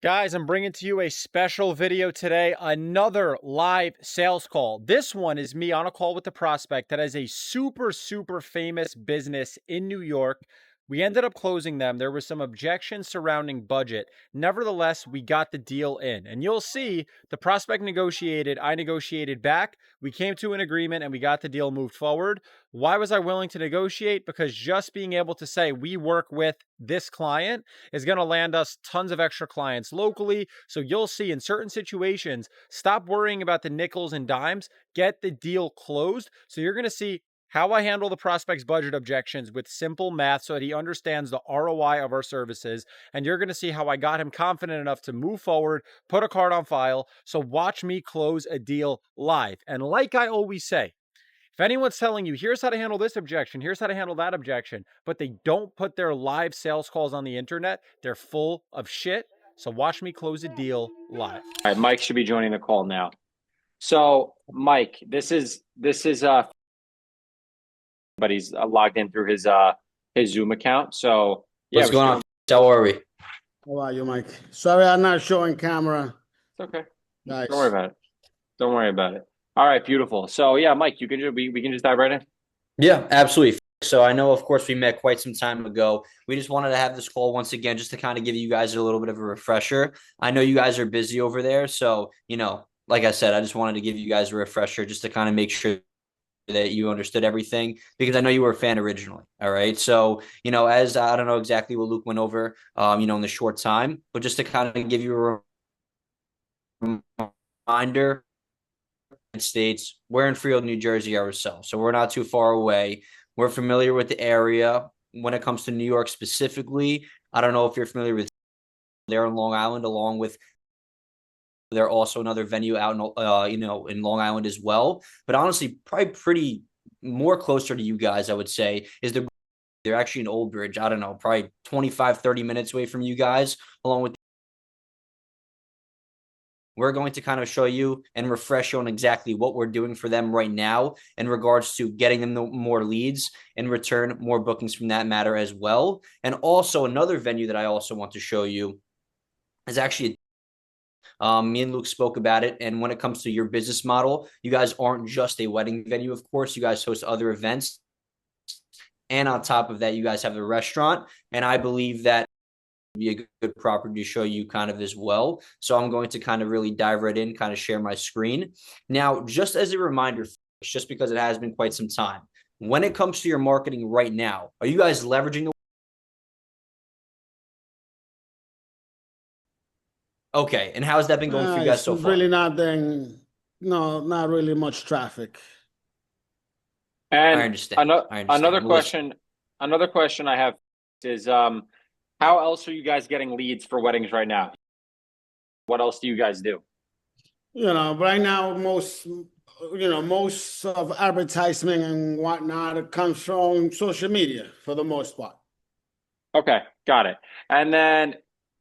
Guys, I'm bringing to you a special video today, another live sales call. This one is me on a call with the prospect that has a super famous business in New York. We ended up closing them. There was some objections surrounding budget. Nevertheless, we got the deal in. And you'll see the prospect negotiated, I negotiated back. We came to an agreement and we got the deal moved forward. Why was I willing to negotiate? Because just being able to say we work with this client is going to land us tons of extra clients locally. So you'll see in certain situations, stop worrying about the nickels and dimes, get the deal closed. So you're going to see how I handle the prospect's budget objections with simple math so that he understands the ROI of our services. And you're going to see how I got him confident enough to move forward, put a card on file. So watch me close a deal live. And like I always say, if anyone's telling you, here's how to handle this objection, here's how to handle that objection, but they don't put their live sales calls on the internet, they're full of shit. So watch me close a deal live. All right, Mike should be joining the call now. So, Mike, this is but he's logged in through his Zoom account. So, yeah, what's going on? How are we? How are you, Mike? Sorry, I'm not showing camera. It's okay. Nice. Don't worry about it. Don't worry about it. All right, beautiful. So, yeah, Mike, we can just dive right in. Yeah, absolutely. So I know, of course, we met quite some time ago. We just wanted to have this call once again, just to kind of give you guys a little bit of a refresher. I know you guys are busy over there. So, like I said, I just wanted to give you guys a refresher just to kind of make sure that you understood everything, because I know you were a fan originally. All right. So, as I don't know exactly what Luke went over, in the short time, but just to kind of give you a reminder, States, we're in Freehold, New Jersey ourselves. So we're not too far away. We're familiar with the area. When it comes to New York specifically, I don't know if you're familiar with there in Long Island, along with they're also another venue out in in Long Island as well. But honestly, probably pretty more closer to you guys, I would say, is they're actually in Old Bridge. I don't know, probably 25-30 minutes away from you guys, along with we're going to kind of show you and refresh you on exactly what we're doing for them right now in regards to getting them more leads, in return, more bookings from that matter as well. And also another venue that I also want to show you is actually me and Luke spoke about it. And when it comes to your business model, you guys aren't just a wedding venue, of course. You guys host other events. And on top of that, you guys have the restaurant. And I believe that be a good property to show you kind of as well. So I'm going to kind of really dive right in, kind of share my screen. Now, just as a reminder, just because it has been quite some time, when it comes to your marketing right now, are you guys leveraging the Okay, and how's that been going for you guys so far? Really not really much traffic. And I understand. Another question I have is how else are you guys getting leads for weddings right now? What else do you guys do? Right now, most of advertisement and whatnot comes from social media for the most part. Okay, got it. And then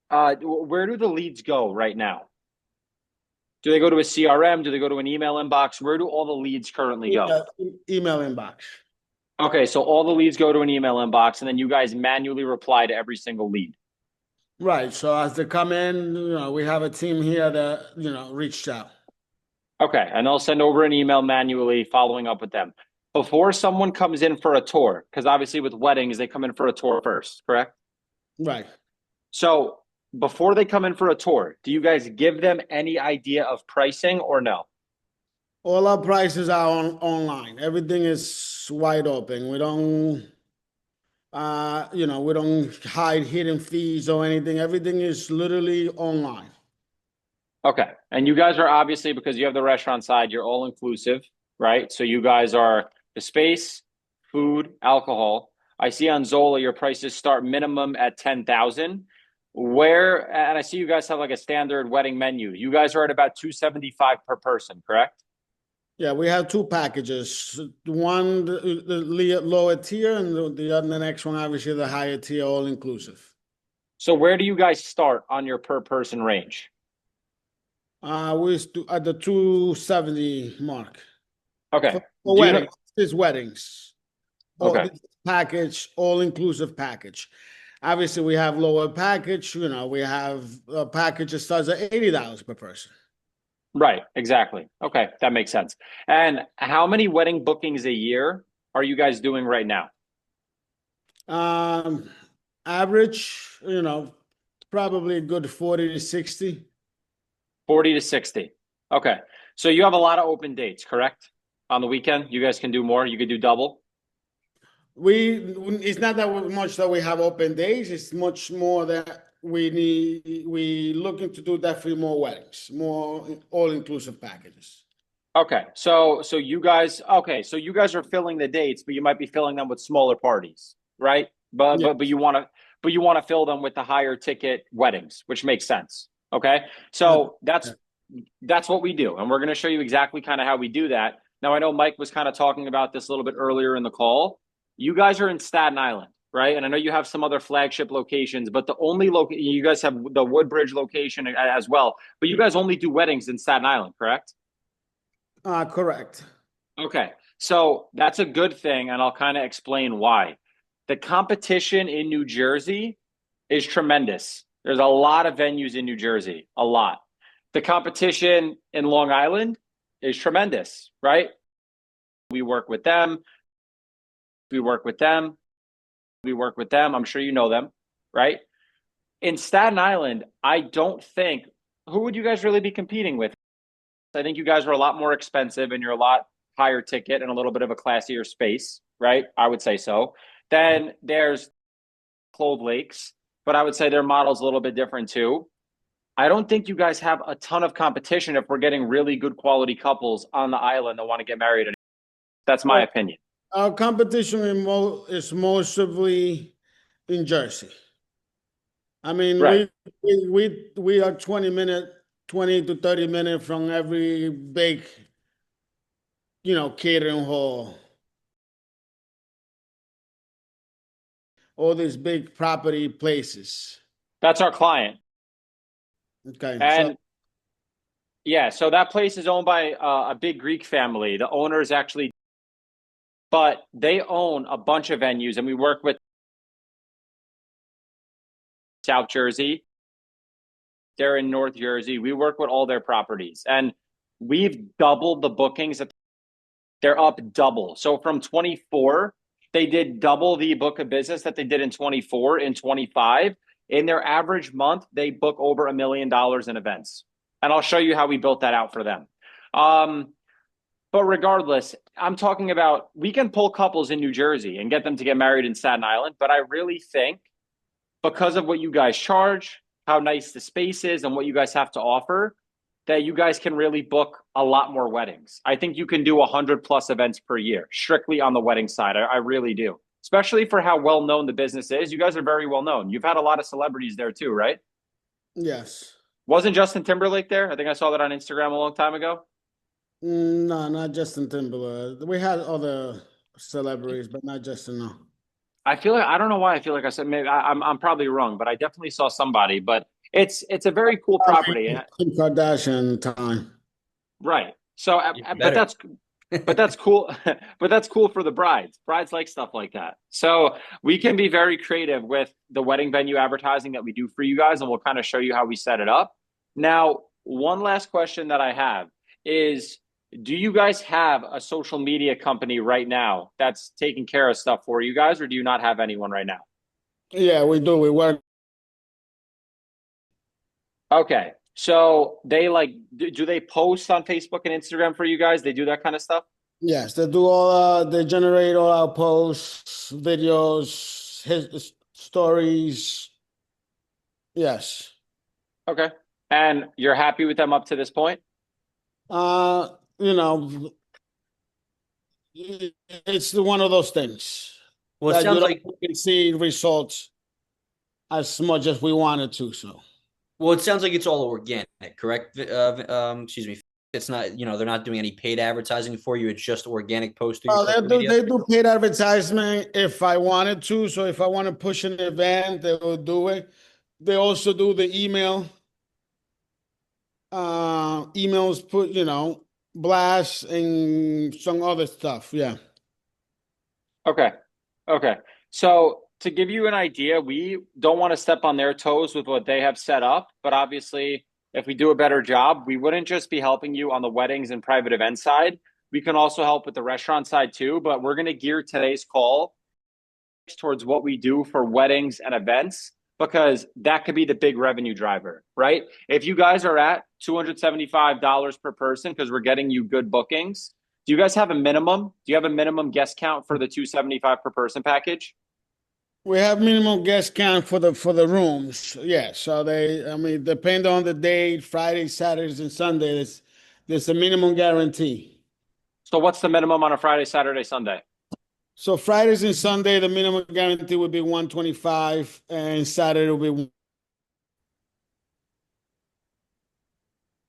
where do the leads go right now? Do they go to a CRM? Do they go to an email inbox? Where do all the leads currently go? Email inbox. Okay, so all the leads go to an email inbox, and then you guys manually reply to every single lead. Right. So as they come in, we have a team here that, reached out. Okay, and they'll send over an email manually following up with them. Before someone comes in for a tour, because obviously with weddings, they come in for a tour first, correct? Right. So before they come in for a tour, do you guys give them any idea of pricing or no? All our prices are online. Everything is wide open. We don't, we don't hide hidden fees or anything. Everything is literally online. Okay. And you guys are obviously, because you have the restaurant side, you're all inclusive, right? So you guys are the space, food, alcohol. I see on Zola, your prices start minimum at 10,000. And I see you guys have like a standard wedding menu. You guys are at about 275 per person, correct? Yeah, we have two packages. One, the lower tier, and the next one, obviously, the higher tier, all inclusive. So where do you guys start on your per person range? We at the 270 mark. Okay. For weddings, it's weddings. Okay. Package, all inclusive package. Obviously, we have lower package. We have a package that starts at $80 per person. Right, exactly. Okay, that makes sense. And how many wedding bookings a year are you guys doing right now? Um, Average, probably a good 40 to 60. 40 to 60. Okay. So you have a lot of open dates, correct? On the weekend, you guys can do more. You could do double. It's not that much that we have open days. It's much more that we looking to do definitely more weddings, more all-inclusive packages. Okay. So you guys are filling the dates, but you might be filling them with smaller parties, right? But Yeah. but you want to fill them with the higher ticket weddings, which makes sense. Okay. Uh, So that's what we do. And we're going to show you exactly kind of how we do that. Now, I know Mike was kind of talking about this a little bit earlier in the call. You guys are in Staten Island, right? And I know you have some other flagship locations, but the only you guys have the Woodbridge location as well, but you guys only do weddings in Staten Island, correct? Correct. Okay. So that's a good thing. And I'll kind of explain why. The competition in New Jersey is tremendous. There's a lot of venues in New Jersey, a lot. The competition in Long Island is tremendous, right? We work with them. We work with them. We work with them. I'm sure you know them, right? In Staten Island, I don't think, who would you guys really be competing with? I think you guys are a lot more expensive and you're a lot higher ticket and a little bit of a classier space, right? I would say so. Then there's Clove Lakes, but I would say their model's a little bit different too. I don't think you guys have a ton of competition if we're getting really good quality couples on the island that want to get married. That's my opinion. Our competition is mostly in Jersey. I mean, Right. we are 20 to 30 minutes from every big, catering hall. All these big property places. That's our client. Okay. And yeah, so that place is owned by a big Greek family. The owners actually, but they own a bunch of venues, and we work with South Jersey. They're in North Jersey. We work with all their properties, and we've doubled the bookings. They're up double. So from 24, they did double the book of business that they did in 24 in 25. In their average month, they book over $1 million in events. And I'll show you how we built that out for them. But regardless, I'm talking about we can pull couples in New Jersey and get them to get married in Staten Island. But I really think because of what you guys charge, how nice the space is, and what you guys have to offer, that you guys can really book a lot more weddings. I think you can do 100+ events per year, strictly on the wedding side. I really do, especially for how well known the business is. You guys are very well known. You've had a lot of celebrities there too, right? Yes. Wasn't Justin Timberlake there? I think I saw that on Instagram a long time ago. No, not Justin Timberlake. We had other celebrities, but not Justin. No. I feel like I don't know why I feel like I said maybe I'm probably wrong, but I definitely saw somebody. But it's a very cool property. Kim Kardashian time. Right. So, Better. but that's cool. But that's cool for the brides. Brides like stuff like that. So we can be very creative with the wedding venue advertising that we do for you guys, and we'll kind of show you how we set it up. Now, one last question that I have is, do you guys have a social media company right now that's taking care of stuff for you guys, or do you not have anyone right now? Yeah, we do. We work. Okay. So they do they post on Facebook and Instagram for you guys? They do that kind of stuff? Yes, they do they generate all our posts, videos, stories. Yes. Okay. And you're happy with them up to this point? Uh, you know, it's one of those things Well, it that you sounds don't like can see results as much as we wanted to. So, it's all organic, correct? Excuse me. It's not, they're not doing any paid advertising for you. It's just organic posts through your social media. they do paid advertisement if I wanted to. So if I want to push an event, they will do it. They also do the emails, put blasts and some other stuff. Yeah. Okay. Okay. So to give you an idea, we don't want to step on their toes with what they have set up, but obviously, if we do a better job, we wouldn't just be helping you on the weddings and private event side. We can also help with the restaurant side too, but we're going to gear today's call towards what we do for weddings and events because that could be the big revenue driver, right? If you guys are at $275 per person because we're getting you good bookings, do you guys have a minimum? Do you have a minimum guest count for the 275 per person package? We have minimum guest count for the rooms. Yeah. So I mean, depend on the day, Friday, Saturdays, and Sundays, there's a minimum guarantee. So what's the minimum on a Friday, Saturday, Sunday? So Fridays and Sunday, the minimum guarantee would be 125, and Saturday will be.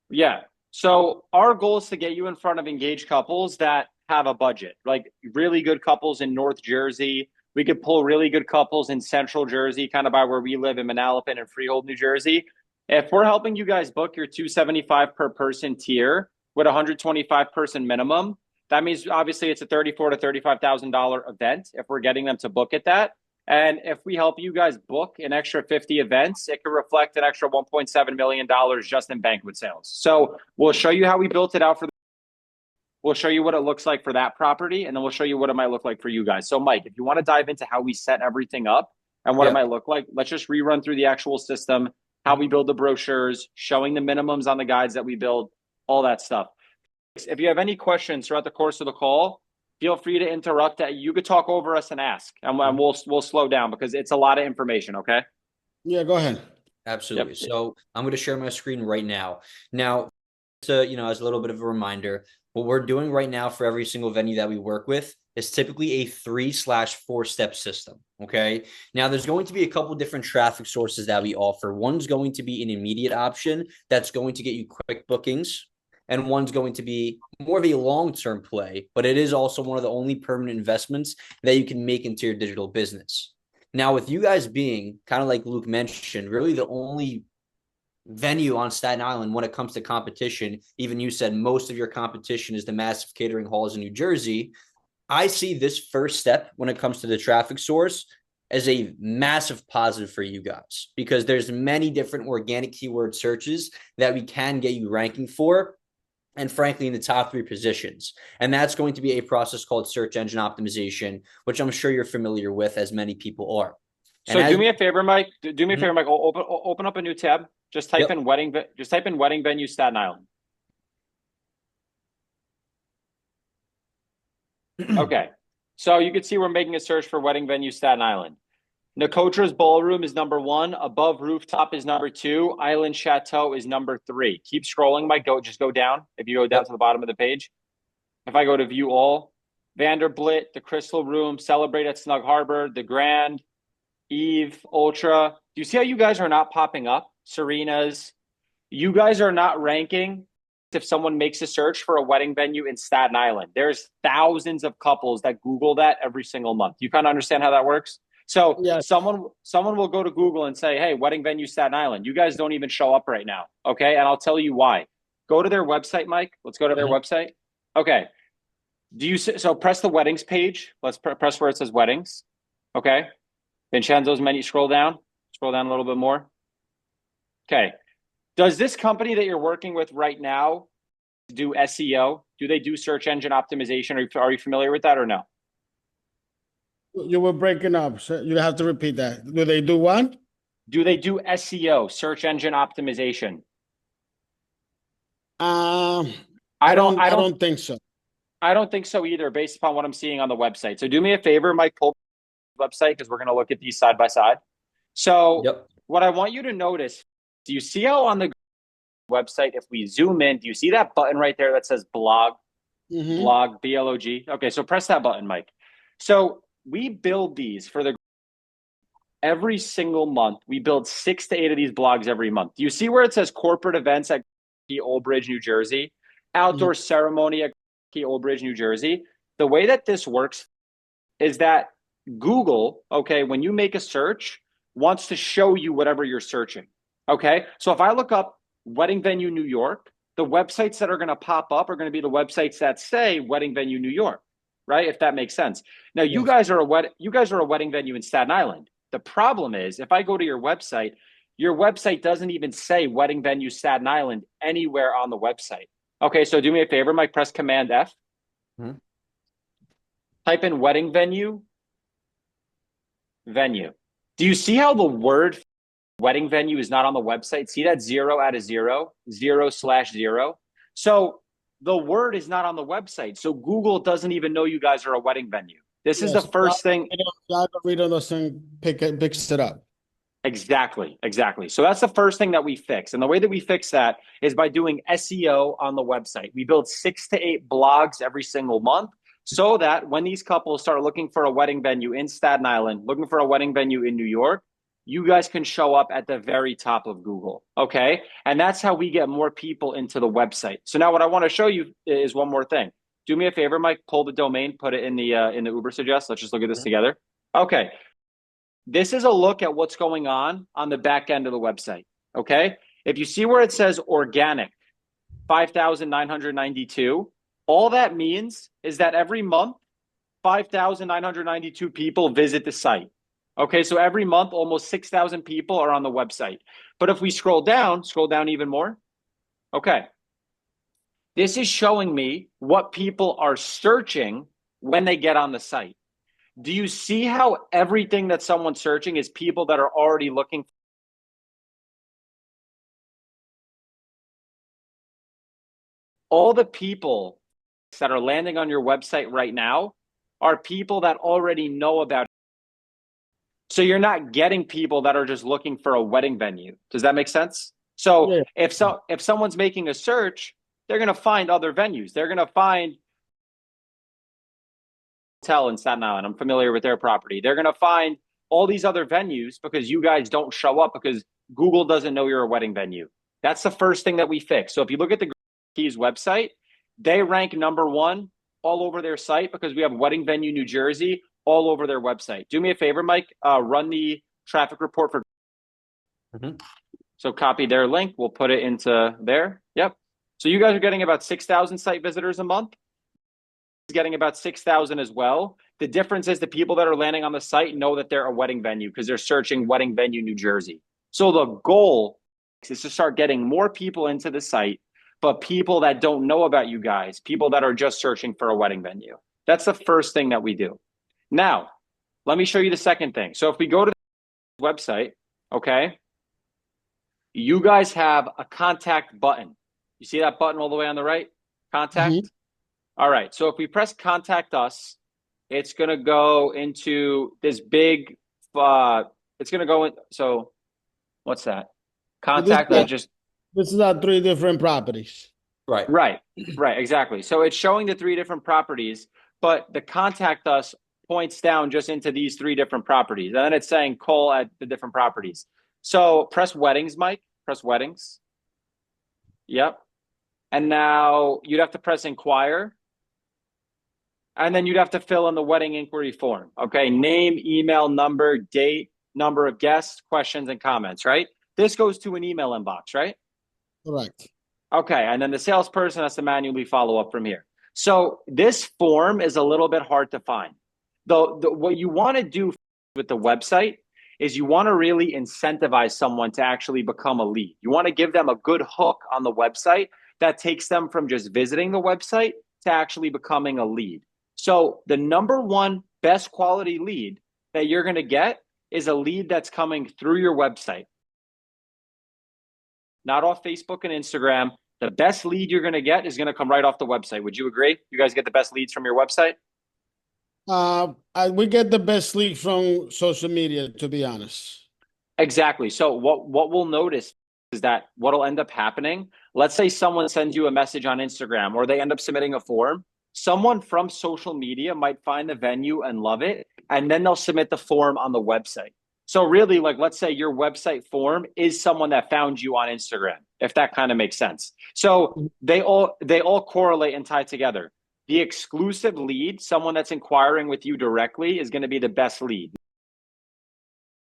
Yeah. So our goal is to get you in front of engaged couples that have a budget, like really good couples in North Jersey. We could pull really good couples in Central Jersey, kind of by where we live in Manalapan and Freehold, New Jersey. If we're helping you guys book your 275 per person tier with a 125 person minimum, that means obviously it's a $34,000 to $35,000 event if we're getting them to book at that. And if we help you guys book an extra 50 events, it could reflect an extra $1.7 million just in banquet sales. So we'll show you how we built it out for we'll show you what it looks like for that property, and then we'll show you what it might look like for you guys. So Mike, if you want to dive into how we set everything up and what it might look like, let's just rerun through the actual system, how we build the brochures, showing the minimums on the guides that we build, all that stuff. If you have any questions throughout the course of the call, feel free to interrupt. You could talk over us and ask, and we'll slow down because it's a lot of information. Okay. Yeah, go ahead. Absolutely. Yep. So I'm going to share my screen right now. Now, to, as a little bit of a reminder, what we're doing right now for every single venue that we work with is typically a 3/4 step system. Okay. Now there's going to be a couple different traffic sources that we offer. One's going to be an immediate option that's going to get you quick bookings. And one's going to be more of a long-term play, but it is also one of the only permanent investments that you can make into your digital business. Now, with you guys being kind of like Luke mentioned, really the only venue on Staten Island when it comes to competition, even you said most of your competition is the massive catering halls in New Jersey. I see this first step when it comes to the traffic source as a massive positive for you guys because there's many different organic keyword searches that we can get you ranking for. And frankly, in the top 3 positions. And that's going to be a process called search engine optimization, which I'm sure you're familiar with, as many people are. So do me a favor, Mike. Do me a favor, Mike. Open up a new tab. Just type in wedding. Just type in wedding venue Staten Island. Okay. So you can see we're making a search for wedding venue Staten Island. Nicotra's Ballroom is number 1. Above Rooftop is number 2. Island Chateau is number 3. Keep scrolling, Mike. Just go down. If you go down to the bottom of the page. If I go to view all, Vanderblit, the Crystal Room, Celebrate at Snug Harbor, the Grand, Eve, Ultra. Do you see how you guys are not popping up? Serena's. You guys are not ranking if someone makes a search for a wedding venue in Staten Island. There's thousands of couples that Google that every single month. You kind of understand how that works? So yes. Someone will go to Google and say, hey, wedding venue Staten Island. You guys don't even show up right now. Okay. And I'll tell you why. Go to their website, Mike. Let's go to their website. Okay. So press the weddings page. Let's press where it says weddings. Okay. Vincenzo's menu. Scroll down a little bit more. Okay. Does this company that you're working with right now do SEO? Do they do search engine optimization? Are you familiar with that or no? You were breaking up, so you have to repeat that. Do they do what? Do they do SEO, search engine optimization? I don't think so. I don't think so either, based upon what I'm seeing on the website. So do me a favor, Mike, pull the website because we're going to look at these side by side. So what I want you to notice, do you see how on the website, if we zoom in, do you see that button right there that says blog? Blog, B-L-O-G. Okay, so press that button, Mike. So we build these for every single month. We build 6 to 8 of these blogs every month. Do you see where it says corporate events at Old Bridge, New Jersey? Outdoor ceremony at Old Bridge, New Jersey. The way that this works is that Google, okay, when you make a search, wants to show you whatever you're searching. Okay, so if I look up wedding venue New York, the websites that are going to pop up are going to be the websites that say wedding venue New York, right? If that makes sense. Now, you Yes. guys are a wedding venue in Staten Island. The problem is, if I go to your website doesn't even say wedding venue Staten Island anywhere on the website. Okay, so do me a favor, Mike, press Command F. Mhm. Type in wedding venue. Do you see how the word wedding venue is not on the website? See that 0 out of 0, 0/0. So the word is not on the website. So Google doesn't even know you guys are a wedding venue. This is the Yes. first thing. The algorithm doesn't picks it up. Exactly. So that's the first thing that we fix. And the way that we fix that is by doing SEO on the website. We build 6 to 8 blogs every single month so that when these couples start looking for a wedding venue in Staten Island, looking for a wedding venue in New York, you guys can show up at the very top of Google. Okay. And that's how we get more people into the website. So now what I want to show you is one more thing. Do me a favor, Mike, pull the domain, put it in the Uber suggest. Let's just look at this together. Okay. This is a look at what's going on the back end of the website. Okay. If you see where it says organic, 5,992, all that means is that every month, 5,992 people visit the site. Okay. So every month, almost 6,000 people are on the website. But if we scroll down even more. Okay. This is showing me what people are searching when they get on the site. Do you see how everything that someone's searching is people that are already looking? All the people that are landing on your website right now are people that already know about it. So you're not getting people that are just looking for a wedding venue. Does that make sense? So Yeah. if someone's making a search, they're going to find other venues. They're going to find hotel in Staten Island. I'm familiar with their property. They're going to find all these other venues because you guys don't show up because Google doesn't know you're a wedding venue. That's the first thing that we fix. So if you look at the Keys website, they rank #1 all over their site because we have wedding venue New Jersey all over their website. Do me a favor, Mike, run the traffic report for. So copy their link. We'll put it into there. Yep. So you guys are getting about 6,000 site visitors a month. Getting about 6,000 as well. The difference is the people that are landing on the site know that they're a wedding venue because they're searching wedding venue New Jersey. So the goal is to start getting more people into the site, but people that don't know about you guys, people that are just searching for a wedding venue. That's the first thing that we do. Now, let me show you the second thing. So if we go to the website, okay, you guys have a contact button. You see that button all the way on the right? Contact. Mhm. All right. So if we press contact us, it's going to go into this big, it's going to go in. So what's that? Contact. This is our 3 different properties. Right. Right. Exactly. So it's showing the 3 different properties, but the contact us points down just into these 3 different properties. And then it's saying call at the different properties. So press weddings, Mike. Press weddings. Yep. And now you'd have to press inquire. And then you'd have to fill in the wedding inquiry form. Okay. Name, email, number, date, number of guests, questions, and comments, right? This goes to an email inbox, right? Correct. Okay. And then the salesperson has to manually follow up from here. So this form is a little bit hard to find. What you want to do with the website is you want to really incentivize someone to actually become a lead. You want to give them a good hook on the website that takes them from just visiting the website to actually becoming a lead. So the #1 best quality lead that you're going to get is a lead that's coming through your website, not off Facebook and Instagram. The best lead you're going to get is going to come right off the website. Would you agree? You guys get the best leads from your website? We get the best lead from social media, to be honest. Exactly. So what we'll notice is that what'll end up happening, let's say someone sends you a message on Instagram or they end up submitting a form. Someone from social media might find the venue and love it, and then they'll submit the form on the website. So really, like, let's say your website form is someone that found you on Instagram, if that kind of makes sense. So they all correlate and tie together. The exclusive lead, someone that's inquiring with you directly, is going to be the best lead.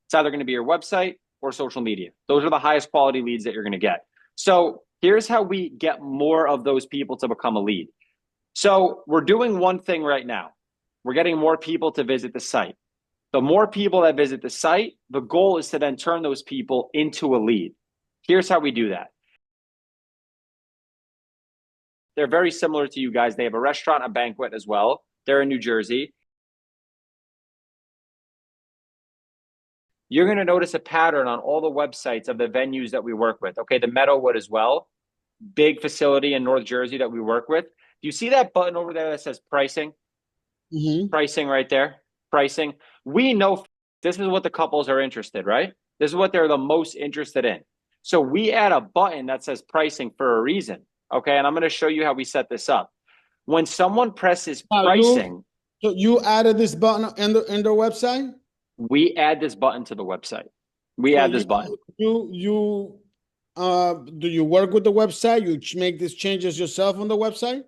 It's either going to be your website or social media. Those are the highest quality leads that you're going to get. So here's how we get more of those people to become a lead. So we're doing one thing right now. We're getting more people to visit the site. The more people that visit the site, the goal is to then turn those people into a lead. Here's how we do that. They're very similar to you guys. They have a restaurant, a banquet as well. They're in New Jersey. You're going to notice a pattern on all the websites of the venues that we work with. Okay, the Meadowwood as well. Big facility in North Jersey that we work with. Do you see that button over there that says pricing? Pricing right there. Pricing. We know this is what the couples are interested, right? This is what they're the most interested in. So we add a button that says pricing for a reason. Okay, and I'm going to show you how we set this up. When someone presses pricing, so you added this button in the website? We add this button to the website. We add this button. Do you work with the website? You make these changes yourself on the website?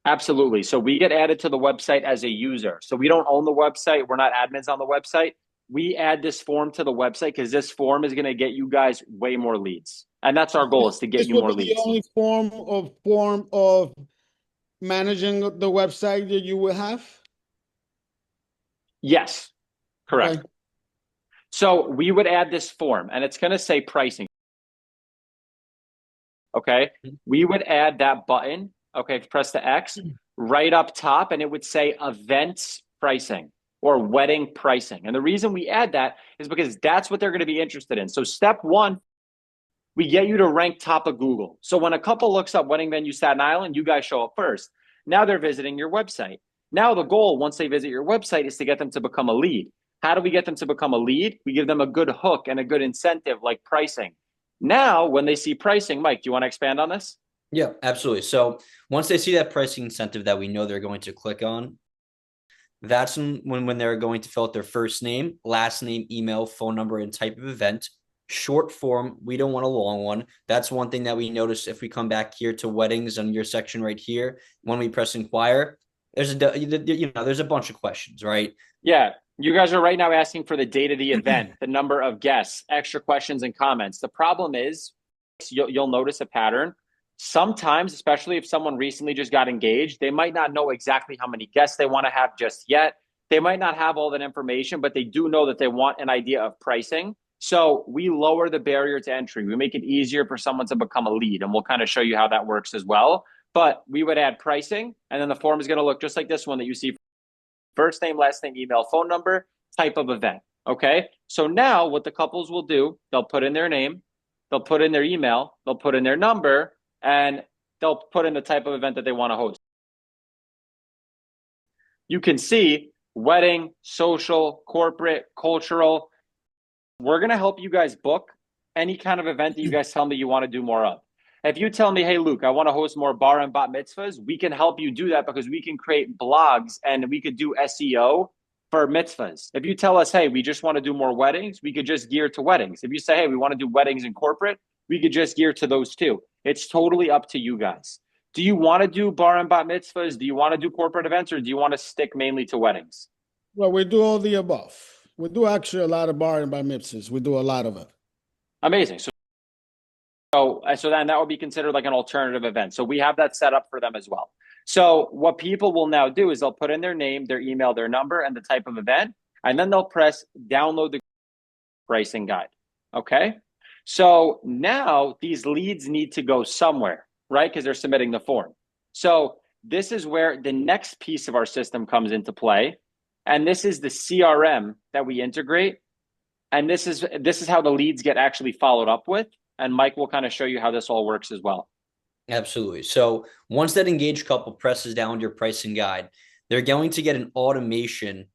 Absolutely. So we get added to the website as a user. So we don't own the website. We're not admins on the website. We add this form to the website because this form is going to get you guys way more leads. And that's our goal, is to get you more leads. This will be the only form of managing the website that you will have? Yes, correct. Okay. So we would add this form and it's going to say pricing. Okay. We would add that button. Okay. Press the X right up top and it would say events pricing or wedding pricing. And the reason we add that is because that's what they're going to be interested in. So step one, we get you to rank top of Google. So when a couple looks up wedding venue Staten Island, you guys show up first. Now they're visiting your website. Now the goal, once they visit your website, is to get them to become a lead. How do we get them to become a lead? We give them a good hook and a good incentive like pricing. Now, when they see pricing, Mike, do you want to expand on this? Yeah, absolutely. So once they see that pricing incentive that we know they're going to click on, that's when they're going to fill out their first name, last name, email, phone number, and type of event. Short form. We don't want a long one. That's one thing that we notice if we come back here to weddings on your section right here. When we press inquire, there's a bunch of questions, right? Yeah. You guys are right now asking for the date of the event, the number of guests, extra questions and comments. The problem is you'll notice a pattern. Sometimes, especially if someone recently just got engaged, they might not know exactly how many guests they want to have just yet. They might not have all that information, but they do know that they want an idea of pricing. So we lower the barrier to entry. We make it easier for someone to become a lead, and we'll kind of show you how that works as well. But we would add pricing, and then the form is going to look just like this one that you see. First name, last name, email, phone number, type of event. Okay. So now what the couples will do, they'll put in their name, they'll put in their email, they'll put in their number, and they'll put in the type of event that they want to host. You can see wedding, social, corporate, cultural. We're going to help you guys book any kind of event that you guys tell me you want to do more of. If you tell me, hey, Luke, I want to host more bar and bat mitzvahs, we can help you do that because we can create blogs and we could do SEO for mitzvahs. If you tell us, hey, we just want to do more weddings, we could just gear to weddings. If you say, hey, we want to do weddings and corporate, we could just gear to those too. It's totally up to you guys. Do you want to do bar and bat mitzvahs? Do you want to do corporate events, or do you want to stick mainly to weddings? Well, we do all the above. We do actually a lot of bar and bat mitzvahs. We do a lot of it. Amazing. So then that would be considered like an alternative event. So we have that set up for them as well. So what people will now do is they'll put in their name, their email, their number, and the type of event, and then they'll press download the pricing guide. Okay. So now these leads need to go somewhere, right? Because they're submitting the form. So this is where the next piece of our system comes into play. And this is the CRM that we integrate. And this is how the leads get actually followed up with. And Mike will kind of show you how this all works as well. Absolutely. So once that engaged couple presses down your pricing guide, they're going to get an automation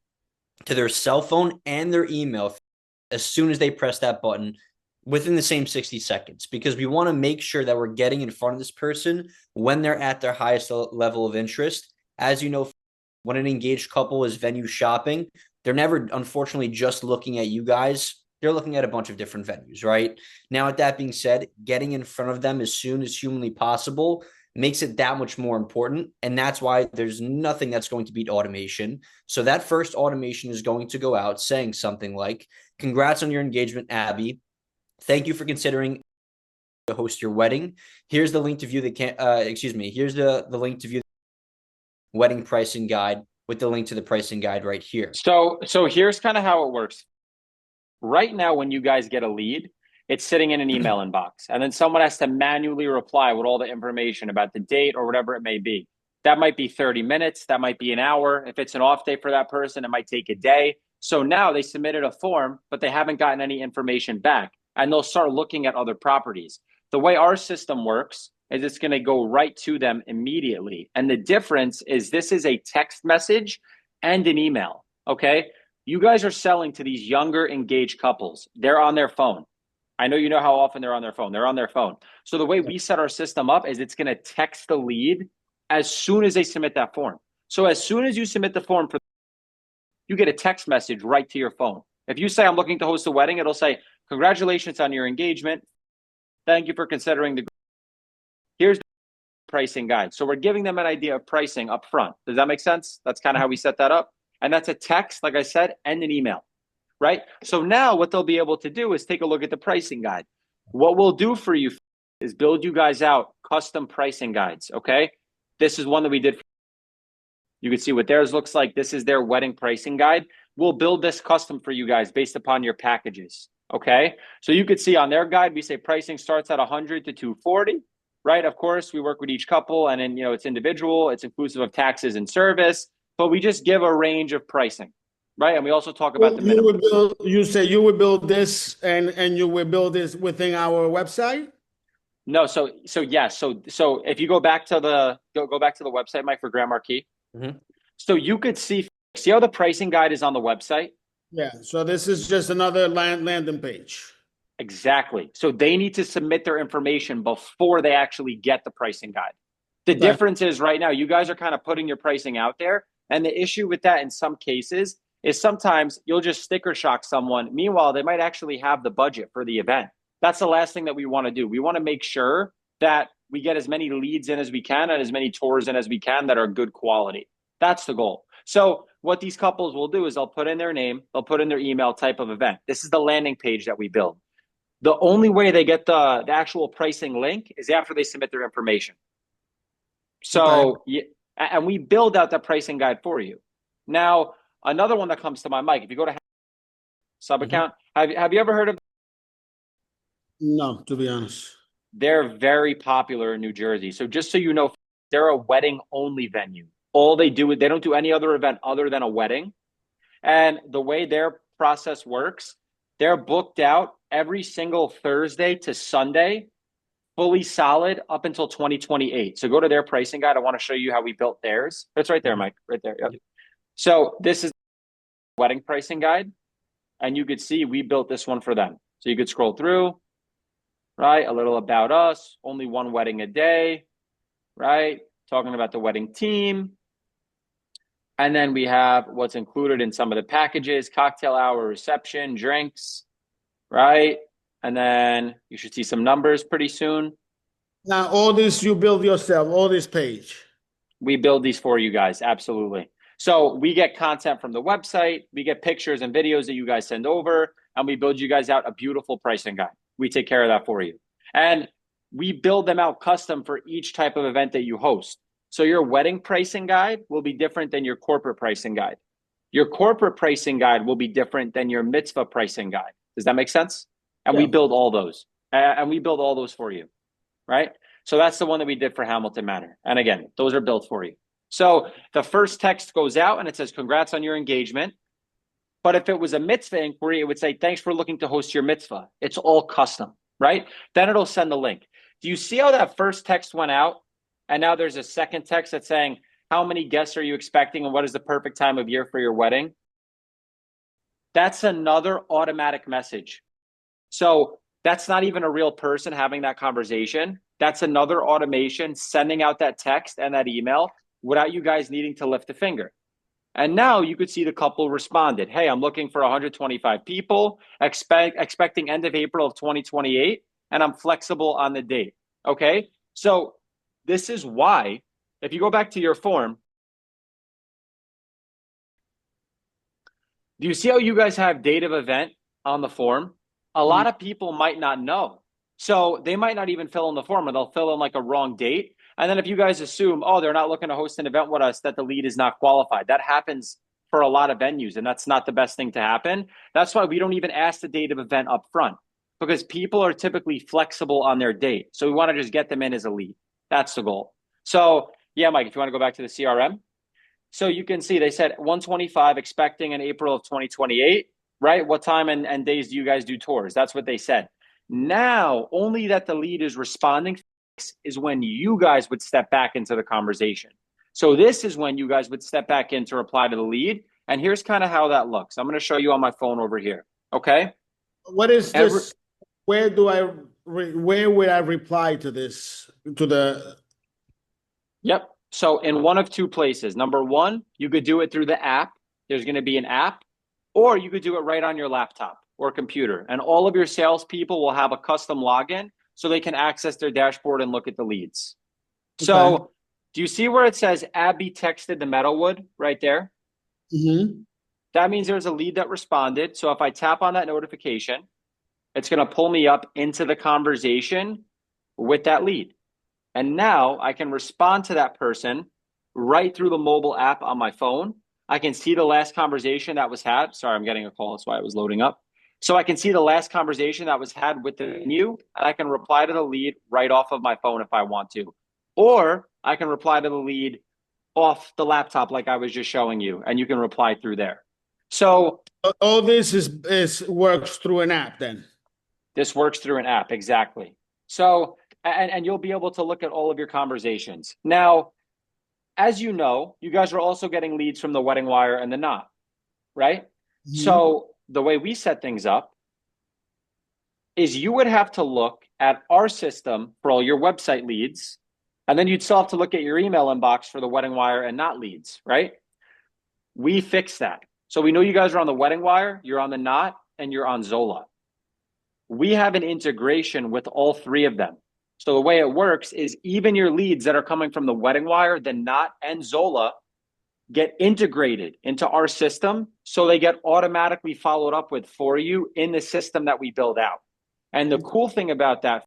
to their cell phone and their email as soon as they press that button within the same 60 seconds, because we want to make sure that we're getting in front of this person when they're at their highest level of interest. As you know, when an engaged couple is venue shopping, they're never, unfortunately, just looking at you guys. They're looking at a bunch of different venues, right? Now, with that being said, getting in front of them as soon as humanly possible makes it that much more important. And that's why there's nothing that's going to beat automation. So that first automation is going to go out saying something like, congrats on your engagement, Abby. Thank you for considering to host your wedding. Here's the link to view here's the link to view the wedding pricing guide. with the link to the pricing guide right here. So here's kind of how it works. Right now, when you guys get a lead, it's sitting in an email inbox, and then someone has to manually reply with all the information about the date or whatever it may be. That might be 30 minutes. That might be an hour. If it's an off day for that person, it might take a day. So now they submitted a form, but they haven't gotten any information back, and they'll start looking at other properties. The way our system works is it's going to go right to them immediately. And the difference is this is a text message and an email, okay? You guys are selling to these younger engaged couples. They're on their phone. I know you know how often they're on their phone. They're on their phone. So the way we set our system up is it's going to text the lead as soon as they submit that form. So as soon as you submit the form, you get a text message right to your phone. If you say, I'm looking to host a wedding, it'll say, congratulations on your engagement. Thank you for considering here's the pricing guide. So we're giving them an idea of pricing up front. Does that make sense? That's kind of how we set that up. And that's a text, like I said, and an email, right? So now what they'll be able to do is take a look at the pricing guide. What we'll do for you is build you guys out custom pricing guides, okay? This is one that we did. You can see what theirs looks like. This is their wedding pricing guide. We'll build this custom for you guys based upon your packages, okay? So you could see on their guide, we say pricing starts at 100 to 240, right? Of course, we work with each couple, and then, you know, it's individual, it's inclusive of taxes and service, but we just give a range of pricing, right? And we also talk about the minimum. You say you would build this and you will build this within our website? No, so yes. So if you go back to the website, Mike, for Grand Marquis. Mm-hmm. So you could see how the pricing guide is on the website. Yeah. So this is just another landing page. Exactly. So they need to submit their information before they actually get the pricing guide. The difference is right now, you guys are kind of putting your pricing out there. And the issue with that in some cases is sometimes you'll just sticker shock someone. Meanwhile, they might actually have the budget for the event. That's the last thing that we want to do. We want to make sure that we get as many leads in as we can and as many tours in as we can that are good quality. That's the goal. So what these couples will do is they'll put in their name, they'll put in their email type of event. This is the landing page that we build. The only way they get the actual pricing link is after they submit their information. So, and we build out that pricing guide for you. Now, another one that comes to my mic, if you go to sub account, have you ever heard of? No, to be honest. They're very popular in New Jersey. So just so you know, they're a wedding only venue. All they do is they don't do any other event other than a wedding. And the way their process works, they're booked out every single Thursday to Sunday, fully solid up until 2028. So go to their pricing guide. I want to show you how we built theirs. That's right there, Mike, right there. Yep. So this is the wedding pricing guide. And you could see we built this one for them. So you could scroll through, right? A little about us, only one wedding a day, right? Talking about the wedding team. And then we have what's included in some of the packages, cocktail hour, reception, drinks, right? And then you should see some numbers pretty soon. Now, all this you build yourself, all this page. We build these for you guys, absolutely. So we get content from the website, we get pictures and videos that you guys send over, and we build you guys out a beautiful pricing guide. We take care of that for you. And we build them out custom for each type of event that you host. So your wedding pricing guide will be different than your corporate pricing guide. Your corporate pricing guide will be different than your mitzvah pricing guide. Does that make sense? And we build all those. And we build all those for you, right? So that's the one that we did for Hamilton Manor. And again, those are built for you. So the first text goes out and it says, congrats on your engagement. But if it was a mitzvah inquiry, it would say, thanks for looking to host your mitzvah. It's all custom, right? Then it'll send the link. Do you see how that first text went out? And now there's a second text that's saying, how many guests are you expecting and what is the perfect time of year for your wedding? That's another automatic message. So that's not even a real person having that conversation. That's another automation sending out that text and that email without you guys needing to lift a finger. And now you could see the couple responded. Hey, I'm looking for 125 people, expecting end of April of 2028, and I'm flexible on the date. Okay, so this is why, if you go back to your form, do you see how you guys have date of event on the form? A lot of people might not know. So they might not even fill in the form, or they'll fill in like a wrong date. And then if you guys assume, oh, they're not looking to host an event with us, that the lead is not qualified. That happens for a lot of venues, and that's not the best thing to happen. That's why we don't even ask the date of event up front, because people are typically flexible on their date. So we want to just get them in as a lead. That's the goal. So yeah, Mike, if you want to go back to the CRM. So you can see they said 125 expecting in April of 2028, right? What time and days do you guys do tours? That's what they said. Now, only that the lead is responding is when you guys would step back into the conversation. So this is when you guys would step back in to reply to the lead. And here's kind of how that looks. I'm going to show you on my phone over here. Okay. What is this? Where would I reply to this? Yep. So in one of two places. Number one, you could do it through the app. There's going to be an app, or you could do it right on your laptop or computer. And all of your salespeople will have a custom login so they can access their dashboard and look at the leads. Okay. So do you see where it says Abby texted the Metalwood right there? Mm-hmm. That means there's a lead that responded. So if I tap on that notification, it's going to pull me up into the conversation with that lead. And now I can respond to that person right through the mobile app on my phone. I can see the last conversation that was had. Sorry, I'm getting a call. That's why it was loading up. So I can see the last conversation that was had with the venue, and I can reply to the lead right off of my phone if I want to. Or I can reply to the lead off the laptop like I was just showing you, and you can reply through there. So all this is works through an app then? This works through an app, exactly. So, and you'll be able to look at all of your conversations. Now, as you know, you guys are also getting leads from the Wedding Wire and the Knot, right? Mm-hmm. So the way we set things up is you would have to look at our system for all your website leads, and then you'd still have to look at your email inbox for the Wedding Wire and Knot leads, right? We fix that. So we know you guys are on the Wedding Wire, you're on the Knot, and you're on Zola. We have an integration with all three of them. So the way it works is even your leads that are coming from the Wedding Wire, the Knot, and Zola get integrated into our system, so they get automatically followed up with for you in the system that we build out. And the cool thing about that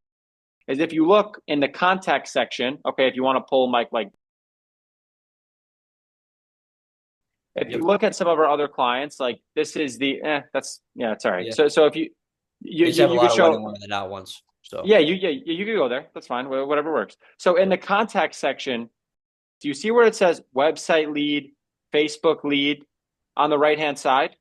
is if you look in the contact section, okay, if you want to pull Mike, like if you look at some of our other clients, like this is the it's all right. Yeah. So if you have a lot of Wedding Wire than Knot ones. So yeah, you can go there. That's fine. Whatever works. So in the contact section, do you see where it says website lead, Facebook lead on the right-hand side?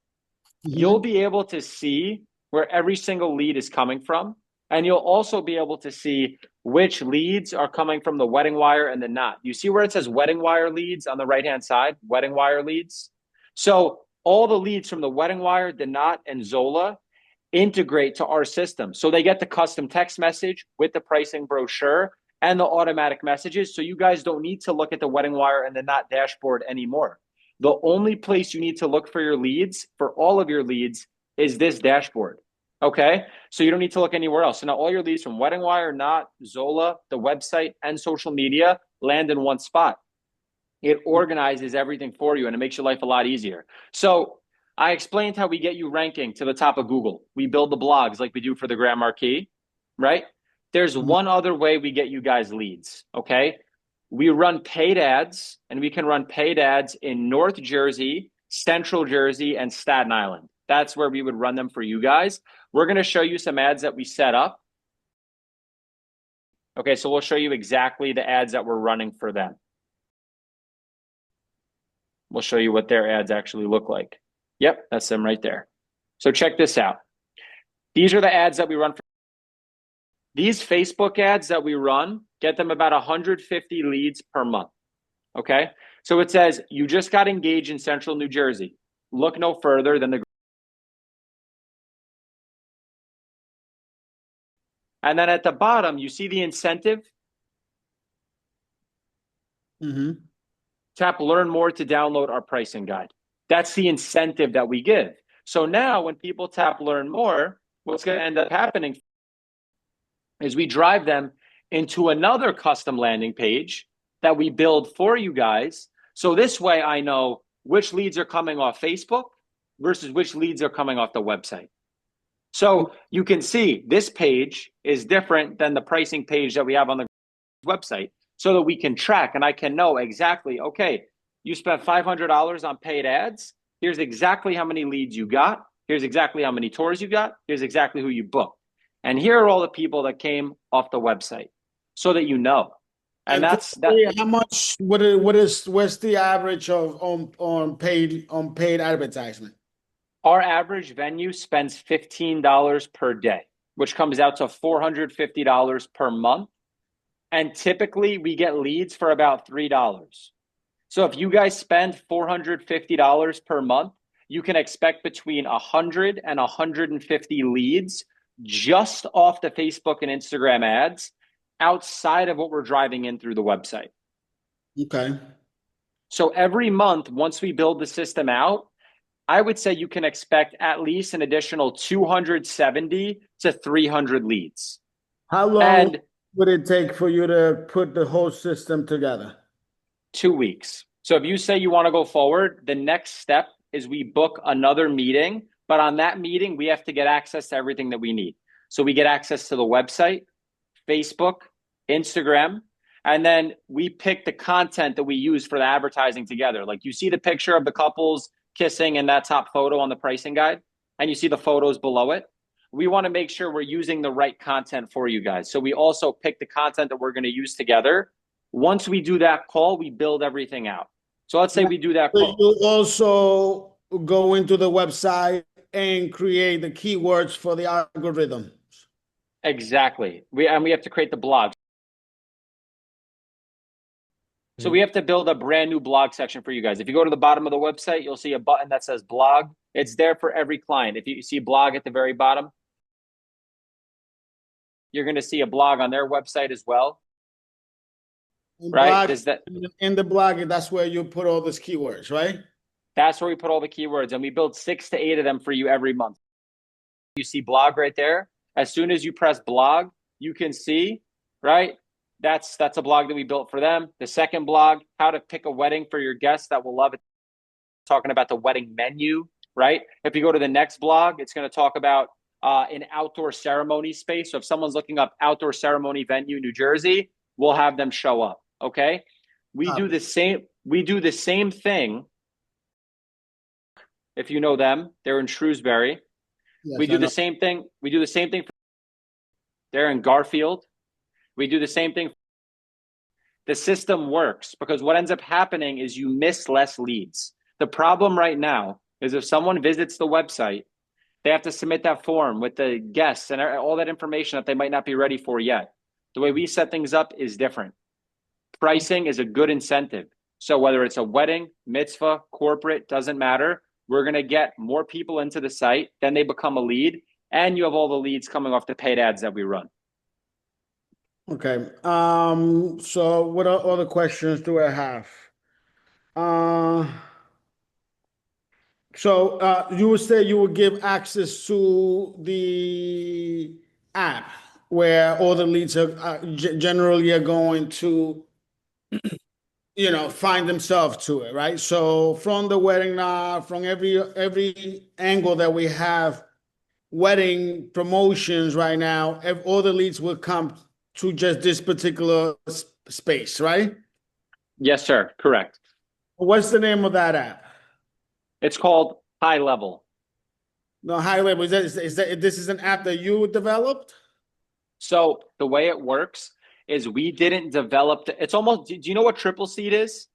Mm-hmm. You'll be able to see where every single lead is coming from. And you'll also be able to see which leads are coming from the Wedding Wire and the Knot. You see where it says Wedding Wire leads on the right-hand side? Wedding Wire leads. So all the leads from the Wedding Wire, the Knot, and Zola integrate to our system. So they get the custom text message with the pricing brochure and the automatic messages. So you guys don't need to look at the Wedding Wire and the Knot dashboard anymore. The only place you need to look for your leads, for all of your leads, is this dashboard. Okay? So you don't need to look anywhere else. So now all your leads from Wedding Wire, Knot, Zola, the website, and social media land in one spot. It organizes everything for you and it makes your life a lot easier. So I explained how we get you ranking to the top of Google. We build the blogs like we do for the Grand Marquis, right? There's one other way we get you guys leads, okay? We run paid ads, and we can run paid ads in North Jersey, Central Jersey, and Staten Island. That's where we would run them for you guys. We're going to show you some ads that we set up. Okay, so we'll show you exactly the ads that we're running for them. We'll show you what their ads actually look like. Yep, that's them right there. So check this out. These are the ads that we run for. These Facebook ads that we run get them about 150 leads per month. Okay, so it says you just got engaged in Central New Jersey. Look no further than the. And then at the bottom, you see the incentive. Mm-hmm. Tap learn more to download our pricing guide. That's the incentive that we give. So now when people tap learn more, what's going to end up happening is we drive them into another custom landing page that we build for you guys. So this way I know which leads are coming off Facebook versus which leads are coming off the website. So you can see this page is different than the pricing page that we have on the website. so that we can track and I can know exactly, okay, you spent $500 on paid ads. Here's exactly how many leads you got. Here's exactly how many tours you got. Here's exactly who you booked. And here are all the people that came off the website so that you know. And And that's that. typically, how much? What's the average of on paid advertisement? Our average venue spends $15 per day, which comes out to $450 per month. And typically we get leads for about $3. So if you guys spend $450 per month, you can expect between 100 and 150 leads just off the Facebook and Instagram ads outside of what we're driving in through the website. Okay. So every month, once we build the system out, I would say you can expect at least an additional 270 to 300 leads. How long And would it take for you to put the whole system together? 2 weeks. So if you say you want to go forward, the next step is we book another meeting. But on that meeting, we have to get access to everything that we need. So we get access to the website, Facebook, Instagram, and then we pick the content that we use for the advertising together. Like you see the picture of the couples kissing in that top photo on the pricing guide, and you see the photos below it. We want to make sure we're using the right content for you guys. So we also pick the content that we're going to use together. Once we do that call, we build everything out. So let's say we do that But call. you also go into the website and create the keywords for the algorithm. Exactly. We have to create the blog. So we have to build a brand new blog section for you guys. If you go to the bottom of the website, you'll see a button that says blog. It's there for every client. If you see blog at the very bottom, you're going to see a blog on their website as well. Right? In the blog, that's where you put all those keywords, right? That's where we put all the keywords, and we build 6 to 8 of them for you every month. You see blog right there. As soon as you press blog, you can see, right? That's a blog that we built for them. The second blog, how to pick a wedding for your guests that will love it. Talking about the wedding menu, right? If you go to the next blog, it's going to talk about an outdoor ceremony space. So if someone's looking up outdoor ceremony venue, New Jersey, we'll have them show up. Okay. We do the same thing. If you know them, they're in Shrewsbury. Yes, we do the same thing. We do the same thing. They're in Garfield. We do the same thing. The system works because what ends up happening is you miss less leads. The problem right now is if someone visits the website, they have to submit that form with the guests and all that information that they might not be ready for yet. The way we set things up is different. Pricing is a good incentive. So whether it's a wedding, mitzvah, corporate, doesn't matter. We're going to get more people into the site. Then they become a lead. And you have all the leads coming off the paid ads that we run. Okay. So what other questions do I have? So you would say you would give access to the app where all the leads are generally are going to, find themselves to it, right? So from the wedding now, from every angle that we have wedding promotions right now, all the leads will come to just this particular space, right? Yes, sir. Correct. What's the name of that app? It's called High Level. No, High Level. Is that this is an app that you developed? So the way it works is we didn't develop it's almost, do you know what Triple Seat is?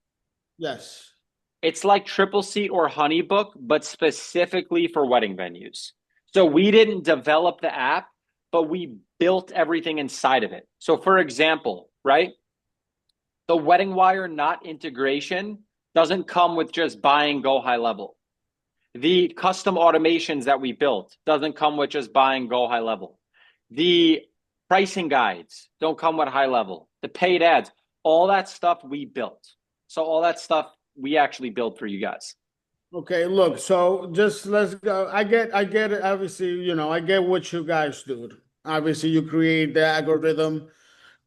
Yes. It's like Triple Seat or Honeybook, but specifically for wedding venues. So we didn't develop the app, but we built everything inside of it. So for example, right? The Wedding Wire Knot integration doesn't come with just buying Go High Level. The custom automations that we built doesn't come with just buying Go High Level. The pricing guides don't come with High Level. The paid ads, all that stuff we built. So all that stuff we actually built for you guys. Okay, look, so just let's go. I get it. Obviously, I get what you guys do. Obviously, you create the algorithm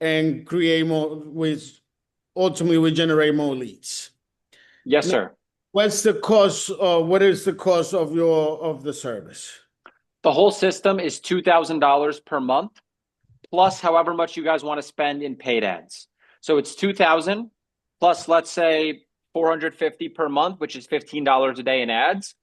and create more, which ultimately will generate more leads. Yes, sir. What's the cost? What is the cost of the service? The whole system is $2,000 per month, plus however much you guys want to spend in paid ads. So it's 2,000 plus, let's say, 450 per month, which is $15 a day in ads.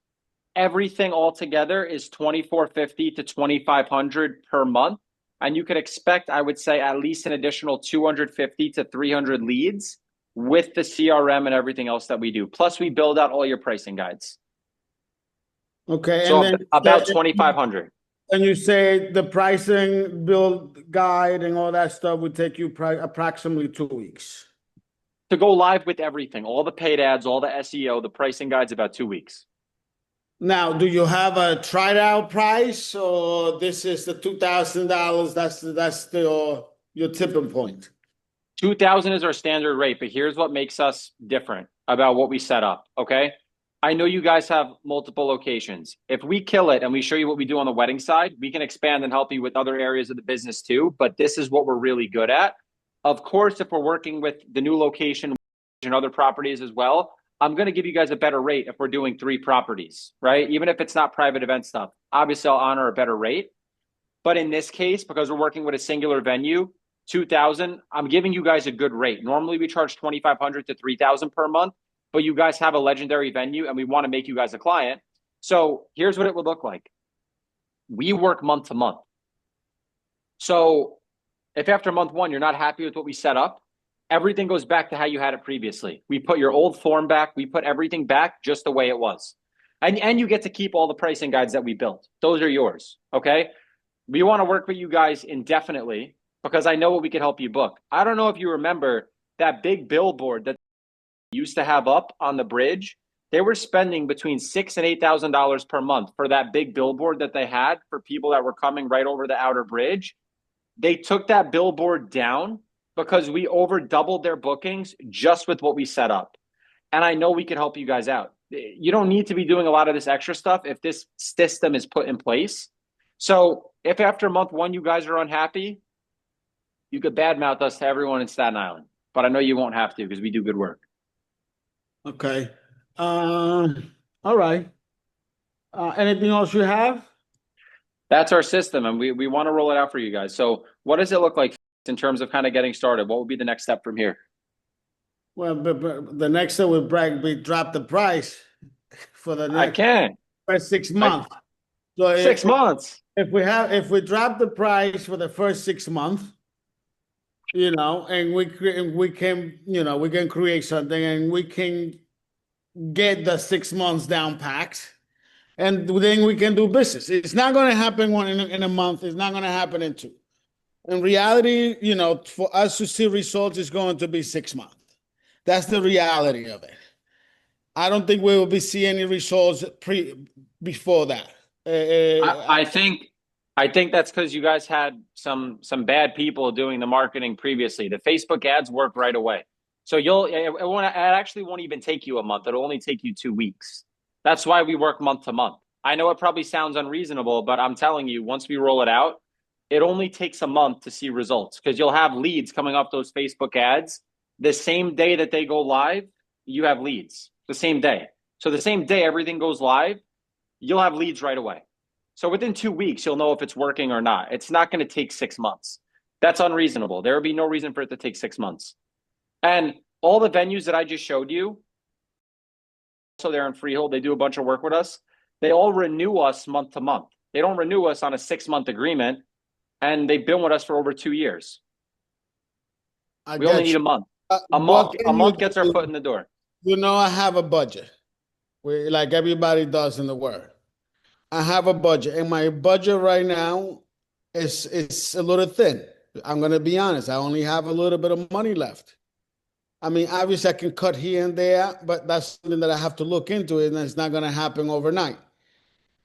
Everything altogether is 2,450 to 2,500 per month. And you could expect, I would say, at least an additional 250 to 300 leads with the CRM and everything else that we do. Plus, we build out all your pricing guides. Okay, So and then about 2,500. and you say the pricing build guide and all that stuff would take you approximately 2 weeks. To go live with everything, all the paid ads, all the SEO, the pricing guide's about 2 weeks. Now, do you have a tried out price, or this is the $2,000? That's your tipping point. 2,000 is our standard rate, but here's what makes us different about what we set up. Okay, I know you guys have multiple locations. If we kill it and we show you what we do on the wedding side, we can expand and help you with other areas of the business too. But this is what we're really good at. Of course, if we're working with the new location and other properties as well, I'm going to give you guys a better rate if we're doing 3 properties, right? Even if it's not private event stuff, obviously I'll honor a better rate. But in this case, because we're working with a singular venue, 2,000, I'm giving you guys a good rate. Normally we charge 2,500 to 3,000 per month, but you guys have a legendary venue and we want to make you guys a client. So here's what it would look like. We work month to month. So if after month 1, you're not happy with what we set up, everything goes back to how you had it previously. We put your old form back. We put everything back just the way it was. And you get to keep all the pricing guides that we built. Those are yours, okay? We want to work with you guys indefinitely because I know what we can help you book. I don't know if you remember that big billboard that used to have up on the bridge. They were spending between $6,000 and $8,000 per month for that big billboard that they had for people that were coming right over the outer bridge. They took that billboard down because we over doubled their bookings just with what we set up. And I know we can help you guys out. You don't need to be doing a lot of this extra stuff if this system is put in place. So if after month 1, you guys are unhappy, you could badmouth us to everyone in Staten Island, but I know you won't have to because we do good work. Okay. All right. Anything else you have? That's our system, and we want to roll it out for you guys. So what does it look like in terms of kind of getting started? What would be the next step from here? Well, but the next step would we drop the price for the I next can. first 6 months. So 6 months. If we drop the price for the first 6 months, and we can, we can create something and we can get the 6 months down packed, and then we can do business. It's not going to happen in a month. It's not going to happen in 2. In reality, for us to see results, it's going to be 6 months. That's the reality of it. I don't think we will be seeing any results before that. I think that's because you guys had some bad people doing the marketing previously. The Facebook ads work right away. So it actually won't even take you a month. It'll only take you 2 weeks. That's why we work month to month. I know it probably sounds unreasonable, but I'm telling you, once we roll it out, it only takes a month to see results because you'll have leads coming off those Facebook ads. The same day that they go live, you have leads the same day. So the same day everything goes live, you'll have leads right away. So within 2 weeks, you'll know if it's working or not. It's not going to take 6 months. That's unreasonable. There would be no reason for it to take 6 months. And all the venues that I just showed you, so they're in Freehold, they do a bunch of work with us. They all renew us month to month. They don't renew us on a 6-month agreement, and they've been with us for over 2 years. We only need a month. A month gets our foot in the door. I have a budget, like everybody does in the world. I have a budget, and my budget right now is a little thin. I'm going to be honest. I only have a little bit of money left. I mean, obviously I can cut here and there, but that's something that I have to look into, and it's not going to happen overnight.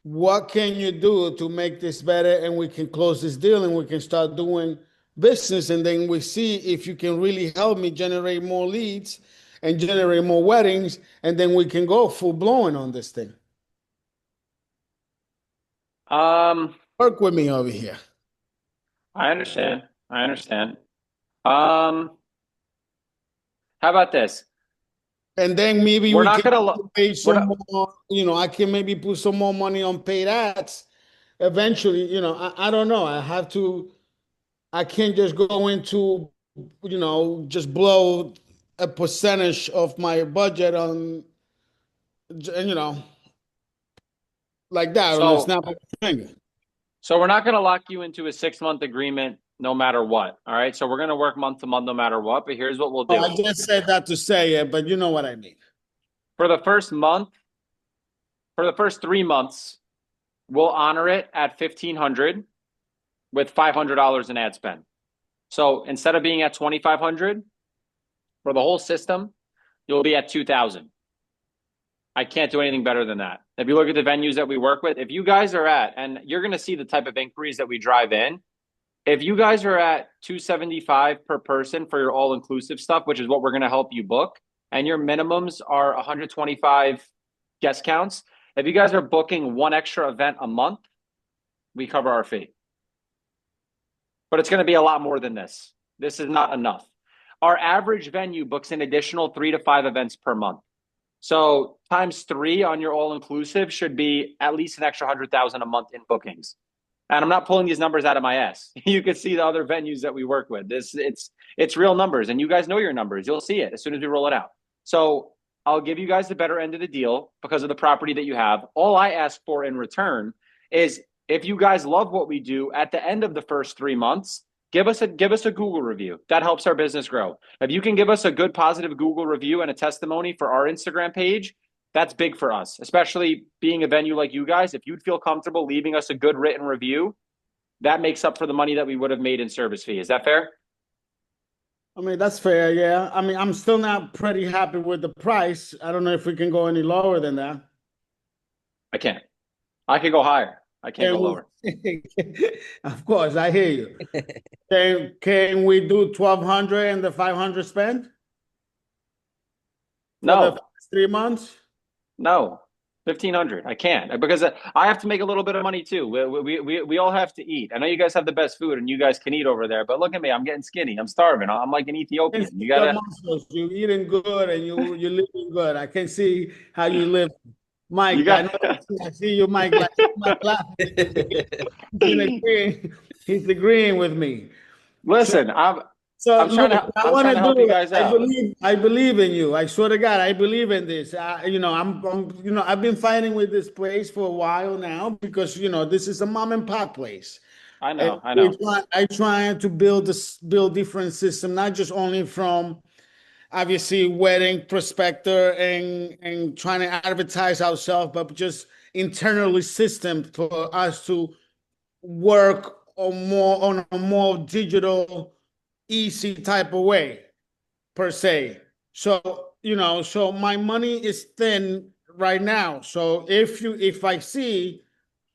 What can you do to make this better, and we can close this deal and we can start doing business, and then we see if you can really help me generate more leads and generate more weddings, and then we can go full blown on this thing. Work with me over here. I understand. How about this? And then maybe We're we not can gonna pay some more, I can maybe put some more money on paid ads eventually. I don't know. I can't just go into just blow a percentage of my budget on, like that on the So snap of a finger. so we're not going to lock you into a 6 month agreement no matter what. All right. So we're going to work month to month no matter what. But here's what we'll Oh, do. I just said that to say it, but you know what I mean. For the first month, for the first 3 months, we'll honor it at 1,500 with $500 in ad spend. So instead of being at 2,500 for the whole system, you'll be at 2,000. I can't do anything better than that. If you look at the venues that we work with, if you guys are at, and you're going to see the type of inquiries that we drive in, if you guys are at 275 per person for your all inclusive stuff, which is what we're going to help you book, and your minimums are 125 guest counts, if you guys are booking one extra event a month, we cover our fee. But it's going to be a lot more than this. This is not enough. Our average venue books an additional 3 to 5 events per month. So times 3 on your all inclusive should be at least an extra 100,000 a month in bookings. And I'm not pulling these numbers out of my ass. You can see the other venues that we work with. It's real numbers, and you guys know your numbers. You'll see it as soon as we roll it out. So I'll give you guys the better end of the deal because of the property that you have. All I ask for in return is if you guys love what we do at the end of the first 3 months, give us a Google review. That helps our business grow. If you can give us a good positive Google review and a testimony for our Instagram page, that's big for us, especially being a venue like you guys. If you'd feel comfortable leaving us a good written review, that makes up for the money that we would have made in service fee. Is that fair? I mean, that's fair, yeah. I mean, I'm still not pretty happy with the price. I don't know if we can go any lower than that. I can't. I could go higher. I can't go lower. Of course, I hear you. Can we do 1,200 and the 500 spend for the No, 3 months? no, 1,500. I can't because I have to make a little bit of money too. We all have to eat. I know you guys have the best food and you guys can eat over there, but look at me. I'm getting skinny. I'm starving. I'm like an Ethiopian. You gotta. You eating good and you're living good. I can see how you live. You Mike, I got. know. I see you, Mike. Like, Mike laughing. He's agreeing with me. Listen, So I'm trying look, to I I'm want trying to to help you do it. guys out. I believe in you. I swear to God, I believe in this. I've been fighting with this place for a while now because this is a mom and pop place. I And know. I know. I trying to build different system, not just only from obviously wedding prospector and trying to advertise ourselves, but just internally system for us to work on a more digital, easy type of way per se. So so my money is thin right now. So if I see,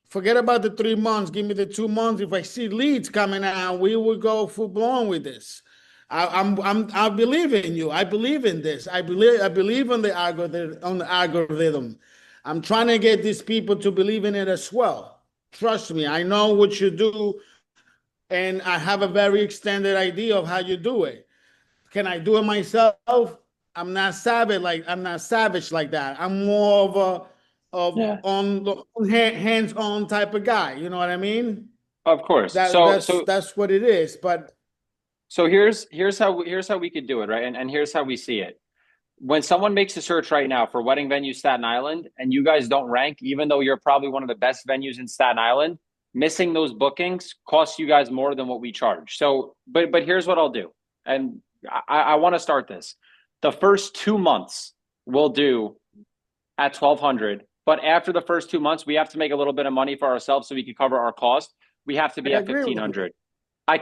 forget about the 3 months, give me the 2 months. If I see leads coming out, we will go full blown with this. I believe in you. I believe in this. I believe in the algorithm. I'm trying to get these people to believe in it as well. Trust me, I know what you do, and I have a very extended idea of how you do it. Can I do it myself? I'm not savage like that. I'm more of a Yeah. on the hands-on type of guy. You know what I mean? Of course. That So that's so that's what it is. But so here's how we could do it, right? And here's how we see it. When someone makes a search right now for wedding venue Staten Island and you guys don't rank, even though you're probably one of the best venues in Staten Island, missing those bookings costs you guys more than what we charge. So, but here's what I'll do. And I want to start this. The first 2 months we'll do at 1,200, but after the first 2 months, we have to make a little bit of money for ourselves so we can cover our cost. We have to I be at agree with you. 1,500. I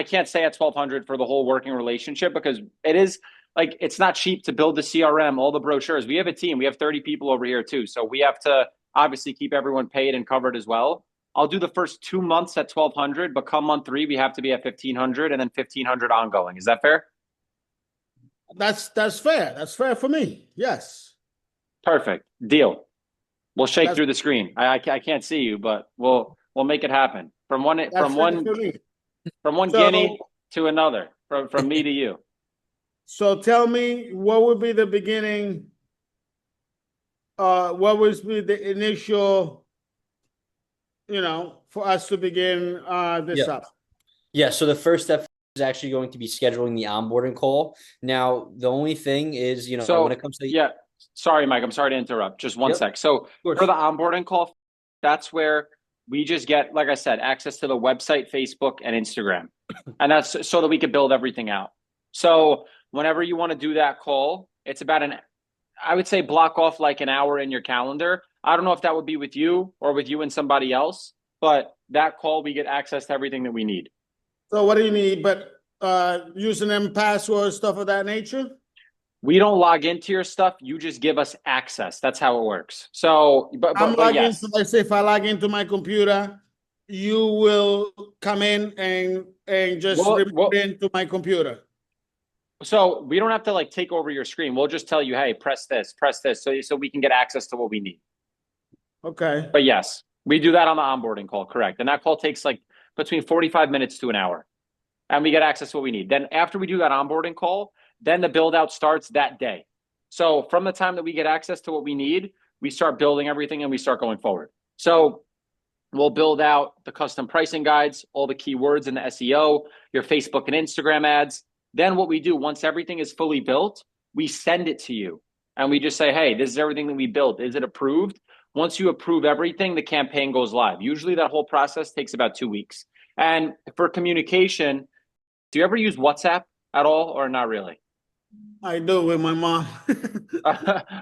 can't say at 1,200 for the whole working relationship because it is like it's not cheap to build the CRM, all the brochures. We have a team. We have 30 people over here too. So we have to obviously keep everyone paid and covered as well. I'll do the first 2 months at 1,200, but come month 3, we have to be at 1,500 and then 1,500 ongoing. Is that fair? That's fair. That's fair for me. Yes. Perfect. Deal. We'll shake That's through the screen. I can't see you, but we'll make it happen. From one that's fair for me. from one So guinea to another, from me to you. so tell me, what would be the beginning? What would be the initial? For us to begin this Yeah. up. Yeah. So the first step is actually going to be scheduling the onboarding call. Now, the only thing is, when So it comes to yeah, sorry, Mike, I'm sorry to interrupt. Just one Yep, sec. So of course. for the onboarding call, that's where we just get, like I said, access to the website, Facebook, and Instagram. And that's so that we can build everything out. So whenever you want to do that call, it's about I would say block off like an hour in your calendar. I don't know if that would be with you or with you and somebody else, but that call, we get access to everything that we need. So what do you need? But username, password, stuff of that nature? We don't log into your stuff. You just give us access. That's how it works. So, but logging, yes. so let's say if I log into my computer, you will come in and just report into my computer. So we don't have to like take over your screen. We'll just tell you, hey, press this, so we can get access to what we need. Okay. But yes, we do that on the onboarding call, correct. And that call takes like between 45 minutes to an hour. And we get access to what we need. Then after we do that onboarding call, then the build out starts that day. So from the time that we get access to what we need, we start building everything and we start going forward. So we'll build out the custom pricing guides, all the keywords in the SEO, your Facebook and Instagram ads. Then what we do, once everything is fully built, we send it to you. And we just say, hey, this is everything that we built. Is it approved? Once you approve everything, the campaign goes live. Usually that whole process takes about 2 weeks. And for communication, do you ever use WhatsApp at all or not really? I do with my mom.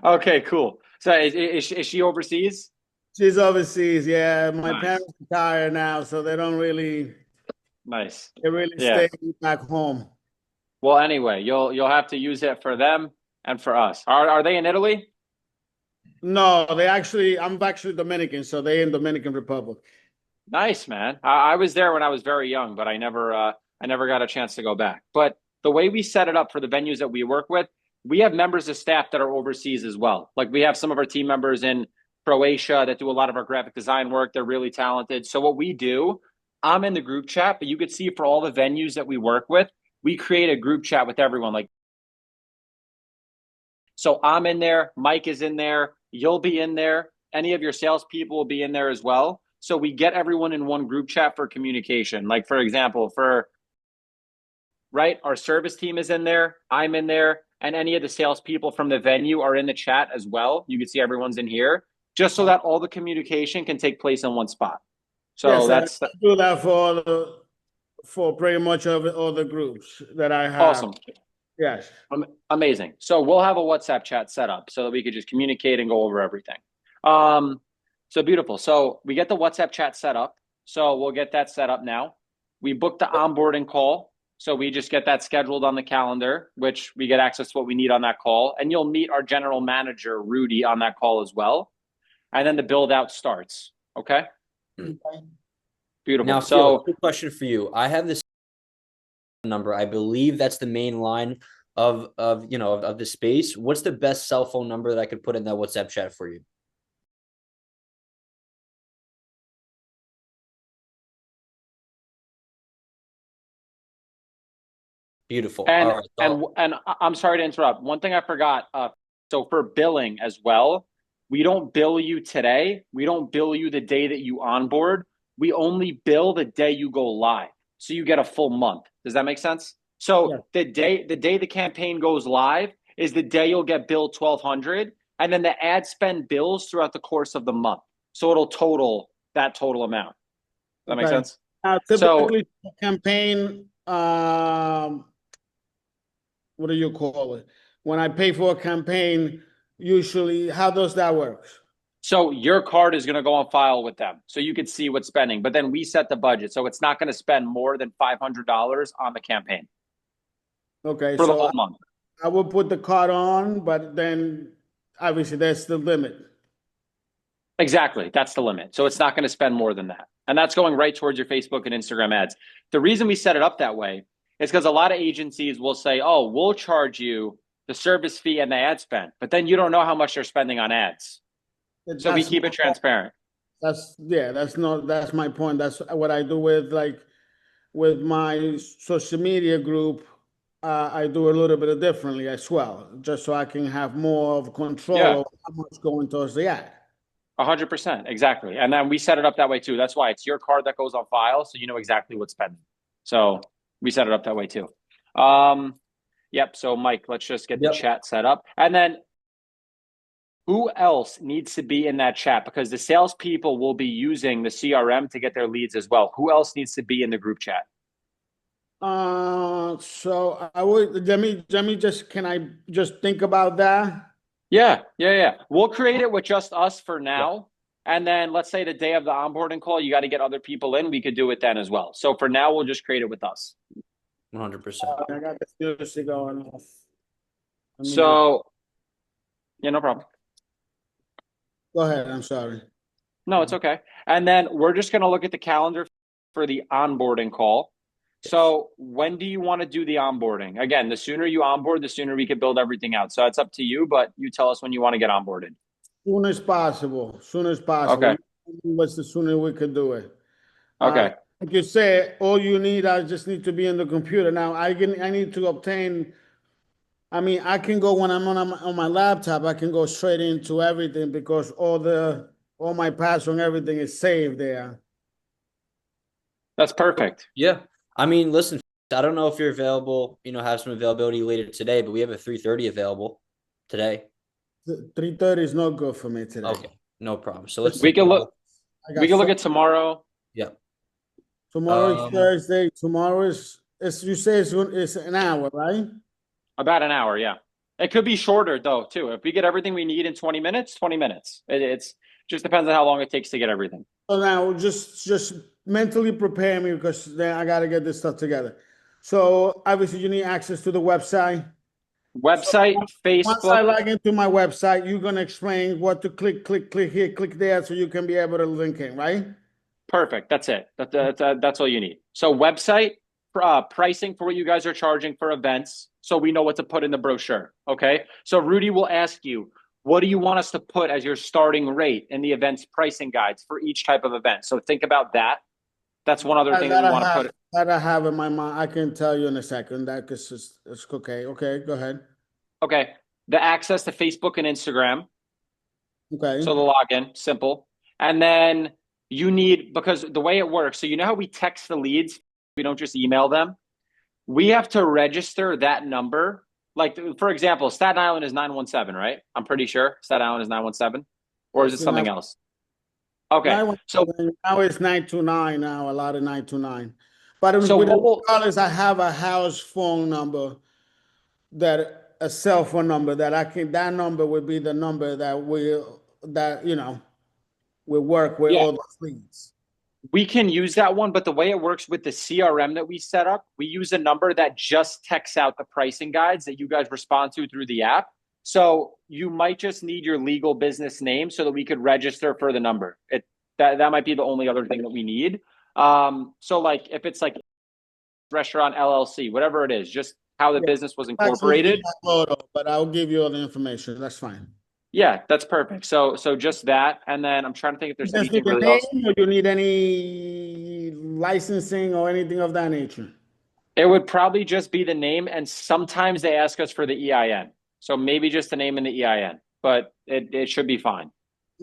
Okay, cool. So is she overseas? She's overseas. Yeah, my Nice. parents are retired now, so they don't really. Nice. They really Yeah. stay back home. Well, anyway, you'll have to use it for them and for us. Are they in Italy? No, I'm actually Dominican, so they're in Dominican Republic. Nice, man. I was there when I was very young, but I never got a chance to go back. But the way we set it up for the venues that we work with, we have members of staff that are overseas as well. Like we have some of our team members in Croatia that do a lot of our graphic design work. They're really talented. So what we do, I'm in the group chat, but you could see for all the venues that we work with, we create a group chat with everyone. Like, so I'm in there, Mike is in there, you'll be in there, any of your salespeople will be in there as well. So we get everyone in one group chat for communication. Like for example, our service team is in there, I'm in there, and any of the salespeople from the venue are in the chat as well. You can see everyone's in here, just so that all the communication can take place in one spot. So yes, I do that for pretty much all the groups that I have. Awesome. Yes. Amazing. So we'll have a WhatsApp chat set up so that we could just communicate and go over everything. So beautiful. So we get the WhatsApp chat set up. So we'll get that set up now. We book the onboarding call. So we just get that scheduled on the calendar, which we get access to what we need on that call. And you'll meet our general manager, Rudy, on that call as well. And then the build out starts. Okay. Beautiful. Now, so quick question for you. I have this number. I believe that's the main line of the space. What's the best cell phone number that I could put in that WhatsApp chat for you? Beautiful. And, all right. and I'm sorry to interrupt. One thing I forgot. So for billing as well, we don't bill you today. We don't bill you the day that you onboard. We only bill the day you go live. So you get a full month. Does that make sense? So yeah. the day the campaign goes live is the day you'll get billed $1,200, and then the ad spend bills throughout the course of the month. So it'll total that total amount. Does that make sense? Typically, campaign. What do you call it? When I pay for a campaign, usually, how does that work? So your card is going to go on file with them, so you can see what's spending. But then we set the budget, so it's not going to spend more than $500 on the campaign. Okay, for the whole month. I will put the card on, but then obviously that's the limit. Exactly, that's the limit. So it's not going to spend more than that, and that's going right towards your Facebook and Instagram ads. The reason we set it up that way is because a lot of agencies will say, "Oh, we'll charge you the service fee and the ad spend," but then you don't know how much they're spending on ads. So we keep it transparent. That's my point. That's what I do with my social media group. I do a little bit differently as well, just so I can have more of control of how much going towards the ad. 100%, exactly. And then we set it up that way too. That's why it's your card that goes on file, so you know exactly what's spending. So We set it up that way too. Yep. So Mike, let's just get the Yep. chat set up. And then who else needs to be in that chat? Because the salespeople will be using the CRM to get their leads as well. Who else needs to be in the group chat? So I would, can I just think about that? Yeah. We'll create it with just us for Yeah. now. And then let's say the day of the onboarding call, you got to get other people in. We could do it then as well. So for now, we'll just create it with us. 100%. I got the seriously going off. So, yeah, no problem. Go ahead, I'm sorry. No, it's okay. And then we're just going to look at the calendar for the onboarding call. So when do you want to do the onboarding? Again, the sooner you onboard, the sooner we can build everything out. So it's up to you, but you tell us when you want to get onboarded. Soon as possible, soon as possible. Okay. What's the sooner we could do it? Okay. Like you said, all you need, I just need to be in the computer. Now, I need to obtain, I mean, I can go when I'm on my laptop, I can go straight into everything because all my password and everything is saved there. That's perfect. Yeah. I mean, listen, I don't know if you're available, have some availability later today, but we have a 3:30 available today. 3:30 is not good for me today. Okay. No problem. So let's We can look at tomorrow. Yeah. Tomorrow is Thursday. Tomorrow you say it's an hour, right? About an hour, yeah. It could be shorter though, too. If we get everything we need in 20 minutes, 20 minutes. It's just depends on how long it takes to get everything. So now just mentally prepare me because then I got to get this stuff together. So obviously you need access to the website. Website, Once I Facebook. log into my website, you're gonna explain what to click here, click there, so you can be able to link in, right? Perfect. That's it. That's all you need. So website, pricing for what you guys are charging for events, so we know what to put in the brochure. Okay. So Rudy will ask you, what do you want us to put as your starting rate in the events pricing guides for each type of event? So think about that. That's one other thing that we want to put. That I have in my mind. I can tell you in a second. That because it's okay. Okay, go ahead. Okay. The access to Facebook and Instagram. Okay. So the login, simple. And then you need, because the way it works, so you know how we text the leads, we don't just email them. We have to register that number. Like, for example, Staten Island is 917, right? I'm pretty sure Staten Island is 917. Or is it something else? Okay. So now it's 929 now, a lot of 929. But so regardless, I have a house phone number a cell phone number that number would be the number that will work with all those leads. we can use that one, but the way it works with the CRM that we set up, we use a number that just texts out the pricing guides that you guys respond to through the app. So you might just need your legal business name so that we could register for the number. That might be the only other thing that we need. So like if it's like restaurant LLC, whatever it is, just how the business was incorporated. But I'll give you all the information. That's fine. Yeah, that's perfect. So just that, and then I'm trying to think if there's anything really else. Or you need any licensing or anything of that nature? It would probably just be the name, and sometimes they ask us for the EIN. So maybe just the name and the EIN, but it should be fine.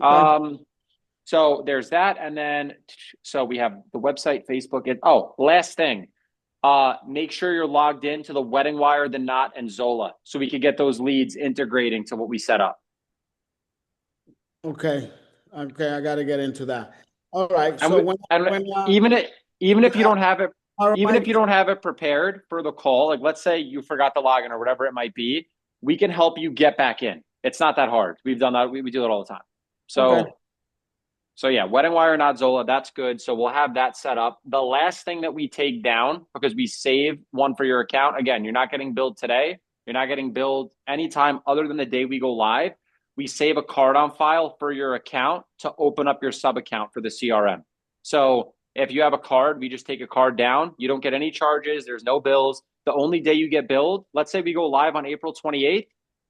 Okay. So there's that, and then so we have the website, Facebook. Last thing, make sure you're logged into the Wedding Wire, the Knot, and Zola, so we could get those leads integrating to what we set up. Okay, I got to get into that. All right. So even if you don't have it, even if you don't have it prepared for the call, like let's say you forgot the login or whatever it might be, we can help you get back in. It's not that hard. We've done that. We do it all the time. So yeah, Wedding Wire, not Zola. That's good. So we'll have that set up. The last thing that we take down, because we save one for your account. Again, you're not getting billed today. You're not getting billed anytime other than the day we go live. We save a card on file for your account to open up your sub account for the CRM. So if you have a card, we just take a card down. You don't get any charges. There's no bills. The only day you get billed, let's say we go live on April 28th.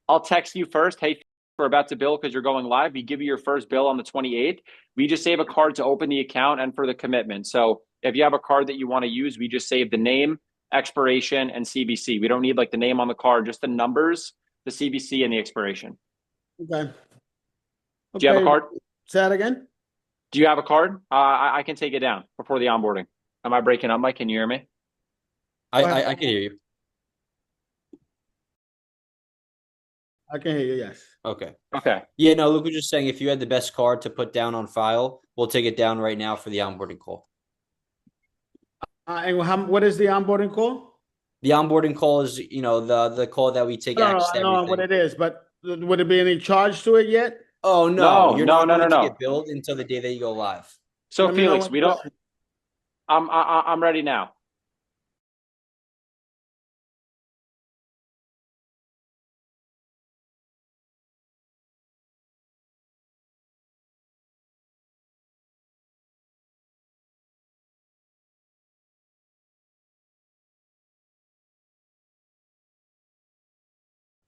I'll text you first. Hey, we're about to bill because you're going live. We give you your first bill on the 28th. We just save a card to open the account and for the commitment. So if you have a card that you want to use, we just save the name, expiration, and CVC. We don't need like the name on the card, just the numbers, the CVC, and the expiration. Okay. Do you have a card? Say that again. Do you have a card? I can take it down before the onboarding. Am I breaking up, Mike? Can you hear me? I can hear you. I can hear you, yes. Okay. Okay. Yeah, no, Luke was just saying if you had the best card to put down on file, we'll take it down right now for the onboarding call. What is the onboarding call? The onboarding call is, the call that we take No, no, access I to know what everything. it is, but would it be any charge to it yet? Oh no, No, you're no, not no, no, going to no. get billed until the day that you go live. So Let me know Felix, when we you're don't. ready. I'm ready now.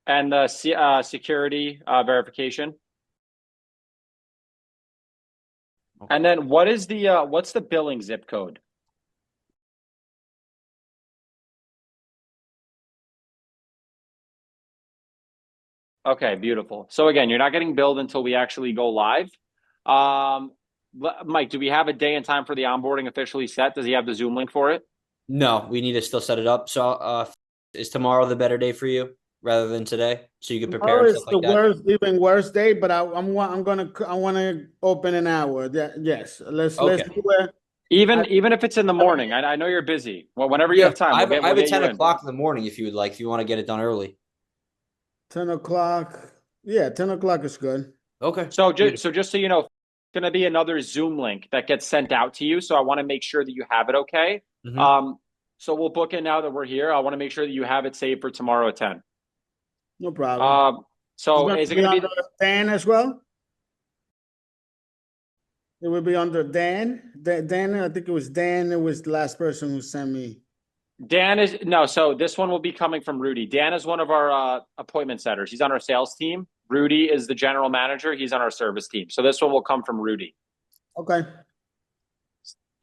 And the security verification. And then what is the what's the billing zip code? Okay, beautiful. So again, you're not getting billed until we actually go live. Um, Mike, do we have a day and time for the onboarding officially set? Does he have the Zoom link for it? No, we need to still set it up. So, is tomorrow the better day for you rather than today, so you can prepare Tomorrow and is stuff the like that? even worse day, but I want to open an hour. Yes, let's Okay. do it. Even if it's in the morning, I know you're busy. Well, whenever you Yeah, have time, I we'll have a get you 10 in. o'clock in the morning if you would like, if you want to get it done early. 10 o'clock. Yeah, 10 o'clock is good. Okay. So Beautiful. just so you know, it's going to be another Zoom link that gets sent out to you. So I want to make sure that you have it. Okay. Mhm. So we'll book it now that we're here. I want to make sure that you have it saved for tomorrow at 10. No problem. It's So going is to it be going to under be Dan as well. It will be under Dan. Dan, I think it was Dan. It was the last person who sent me. Dan is no, so this one will be coming from Rudy. Dan is one of our appointment setters. He's on our sales team. Rudy is the general manager. He's on our service team. So this one will come from Rudy. Okay.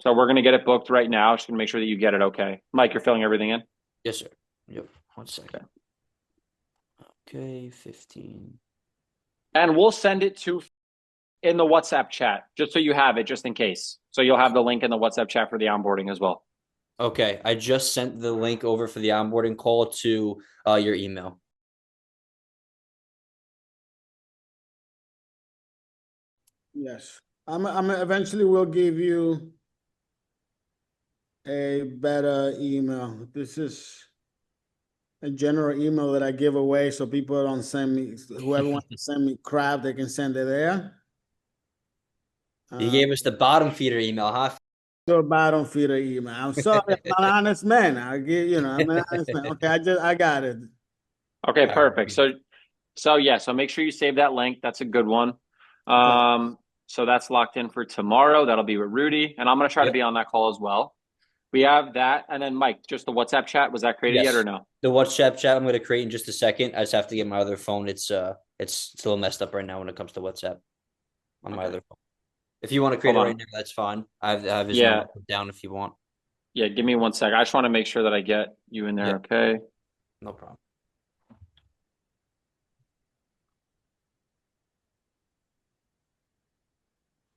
So we're gonna get it booked right now. Just gonna make sure that you get it okay. Mike, you're filling everything in? Yes, sir. Yep. 1 second. Okay, 15. And we'll send it to in the WhatsApp chat, just so you have it, just in case. So you'll have the link in the WhatsApp chat for the onboarding as well. Okay, I just sent the link over for the onboarding call to your email. Yes. I'm eventually will give you a better email. This is a general email that I give away so people don't send me, whoever wants to send me crap, they can send it there. You gave us the bottom feeder email, huh? So bottom feeder email. I'm sorry, I'm an honest man. I get, I'm an honest man. Okay, I got it. Okay, All perfect. right. So make sure you save that link. That's a good one. Okay. So that's locked in for tomorrow. That'll be with Rudy, and I'm gonna try to Yep. be on that call as well. We have that, and then Mike, just the WhatsApp chat. Was that created yet or Yes. no? The WhatsApp chat I'm going to create in just a second. I just have to get my other phone. It's a little messed up right now when it comes to WhatsApp on my Okay. other phone. If you want to create Hold it on. right now, that's fine. I have his Yeah, number put down if you want. yeah. Give me 1 sec. I just want to make sure that I get you in there. Yeah, Okay. no problem.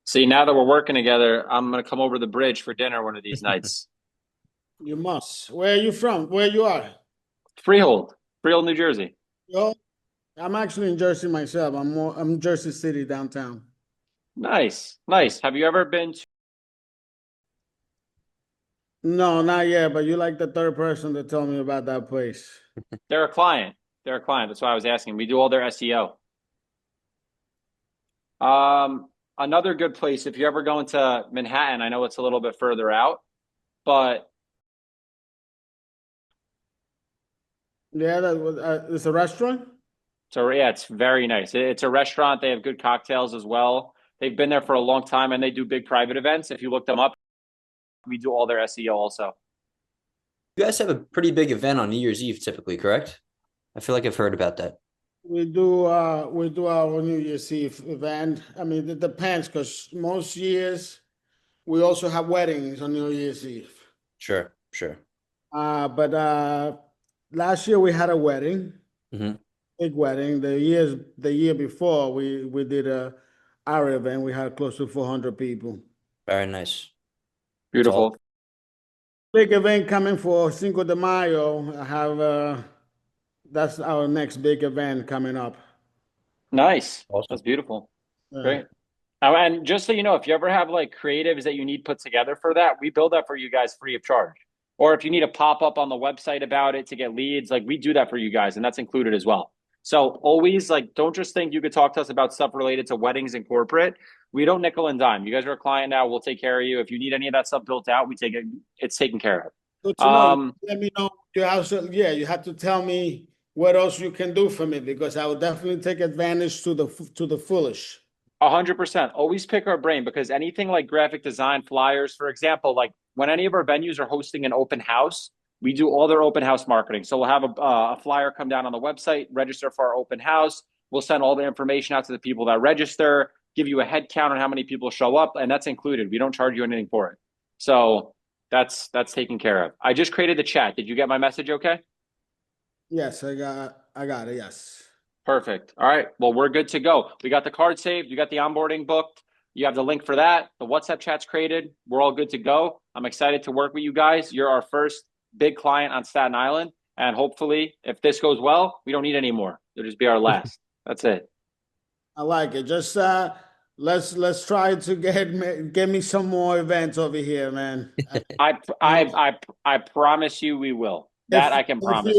See, now that we're working together, I'm gonna come over the bridge for dinner one of these nights. You must. Where are you from? Where you are? Freehold, Freehold, New Jersey. Yo, I'm actually in Jersey myself. I'm Jersey City downtown. Nice, nice. Have you ever been to? No, not yet, but you're like the third person to tell me about that place. They're a client. They're a client. That's why I was asking. We do all their SEO. Another good place if you ever go into Manhattan. I know it's a little bit further out, but Yeah, that was it's a restaurant. so yeah, it's very nice. It's a restaurant. They have good cocktails as well. They've been there for a long time, and they do big private events. If you look them up, we do all their SEO also. You guys have a pretty big event on New Year's Eve typically, correct? I feel like I've heard about that. We do our New Year's Eve event. I mean, it depends because most years we also have weddings on New Year's Eve. Sure, sure. But last year we had a wedding, Hmm. big wedding. The year before we did our event. We had close to 400 people. Very nice. It's all Beautiful. big event coming for Cinco de Mayo. I have that's our next big event coming up. Nice. Awesome. That's beautiful. Yeah. Great. And just so you know, if you ever have like creatives that you need put together for that, we build that for you guys free of charge. Or if you need a pop up on the website about it to get leads, like we do that for you guys, and that's included as well. So always like, don't just think you could talk to us about stuff related to weddings and corporate. We don't nickel and dime. You guys are a client now. We'll take care of you. If you need any of that stuff built out, we take it. It's taken care Good of. to know. Let me know. You also, yeah, you have to tell me what else you can do for me because I will definitely take advantage to the fullest. 100%. Always pick our brain because anything like graphic design, flyers, for example, like when any of our venues are hosting an open house, we do all their open house marketing. So we'll have a flyer come down on the website, register for our open house. We'll send all the information out to the people that register, give you a head count on how many people show up, and that's included. We don't charge you anything for it. So that's taken care of. I just created the chat. Did you get my message okay? Yes, I got it. Yes. Perfect. All right. Well, we're good to go. We got the card saved. You got the onboarding booked. You have the link for that. The WhatsApp chat's created. We're all good to go. I'm excited to work with you guys. You're our first big client on Staten Island. And hopefully, if this goes well, we don't need any more. It'll just be our last. That's it. I like it. Just let's try to get me some more events over here, man. I promise you we will. That I can promise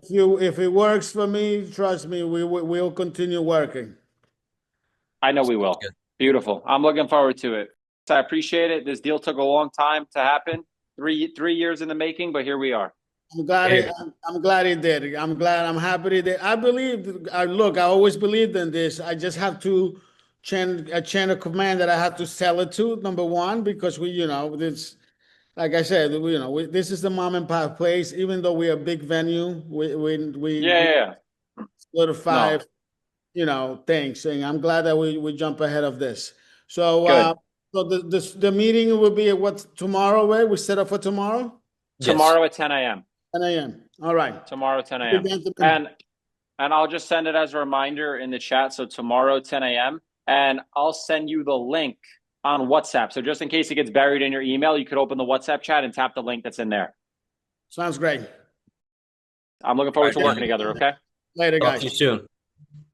you. If it works for me, trust me, we'll continue working. I know we will. Beautiful. I'm looking forward to it. I appreciate it. This deal took a long time to happen. Three years in the making, but here we are. I'm glad I'm glad it did. I'm glad. I'm happy it did. I believe. Look, I always believed in this. I just have to change a chain of command that I have to sell it to. Number one, because this, like I said, this is the mom and pop place. Even though we're a big venue, Yeah. solidify, No. things. And I'm glad that we jump ahead of this. So, Good. so the meeting will be at what tomorrow, right? We set up for tomorrow. Tomorrow at 10 a.m. 10 a.m. All right. Tomorrow 10 a.m. And I'll just send it as a reminder in the chat. So tomorrow 10 a.m. And I'll send you the link on WhatsApp. So just in case it gets buried in your email, you could open the WhatsApp chat and tap the link that's in there. Sounds great. I'm looking forward to working together. Okay. Later, Talk guys. to you soon.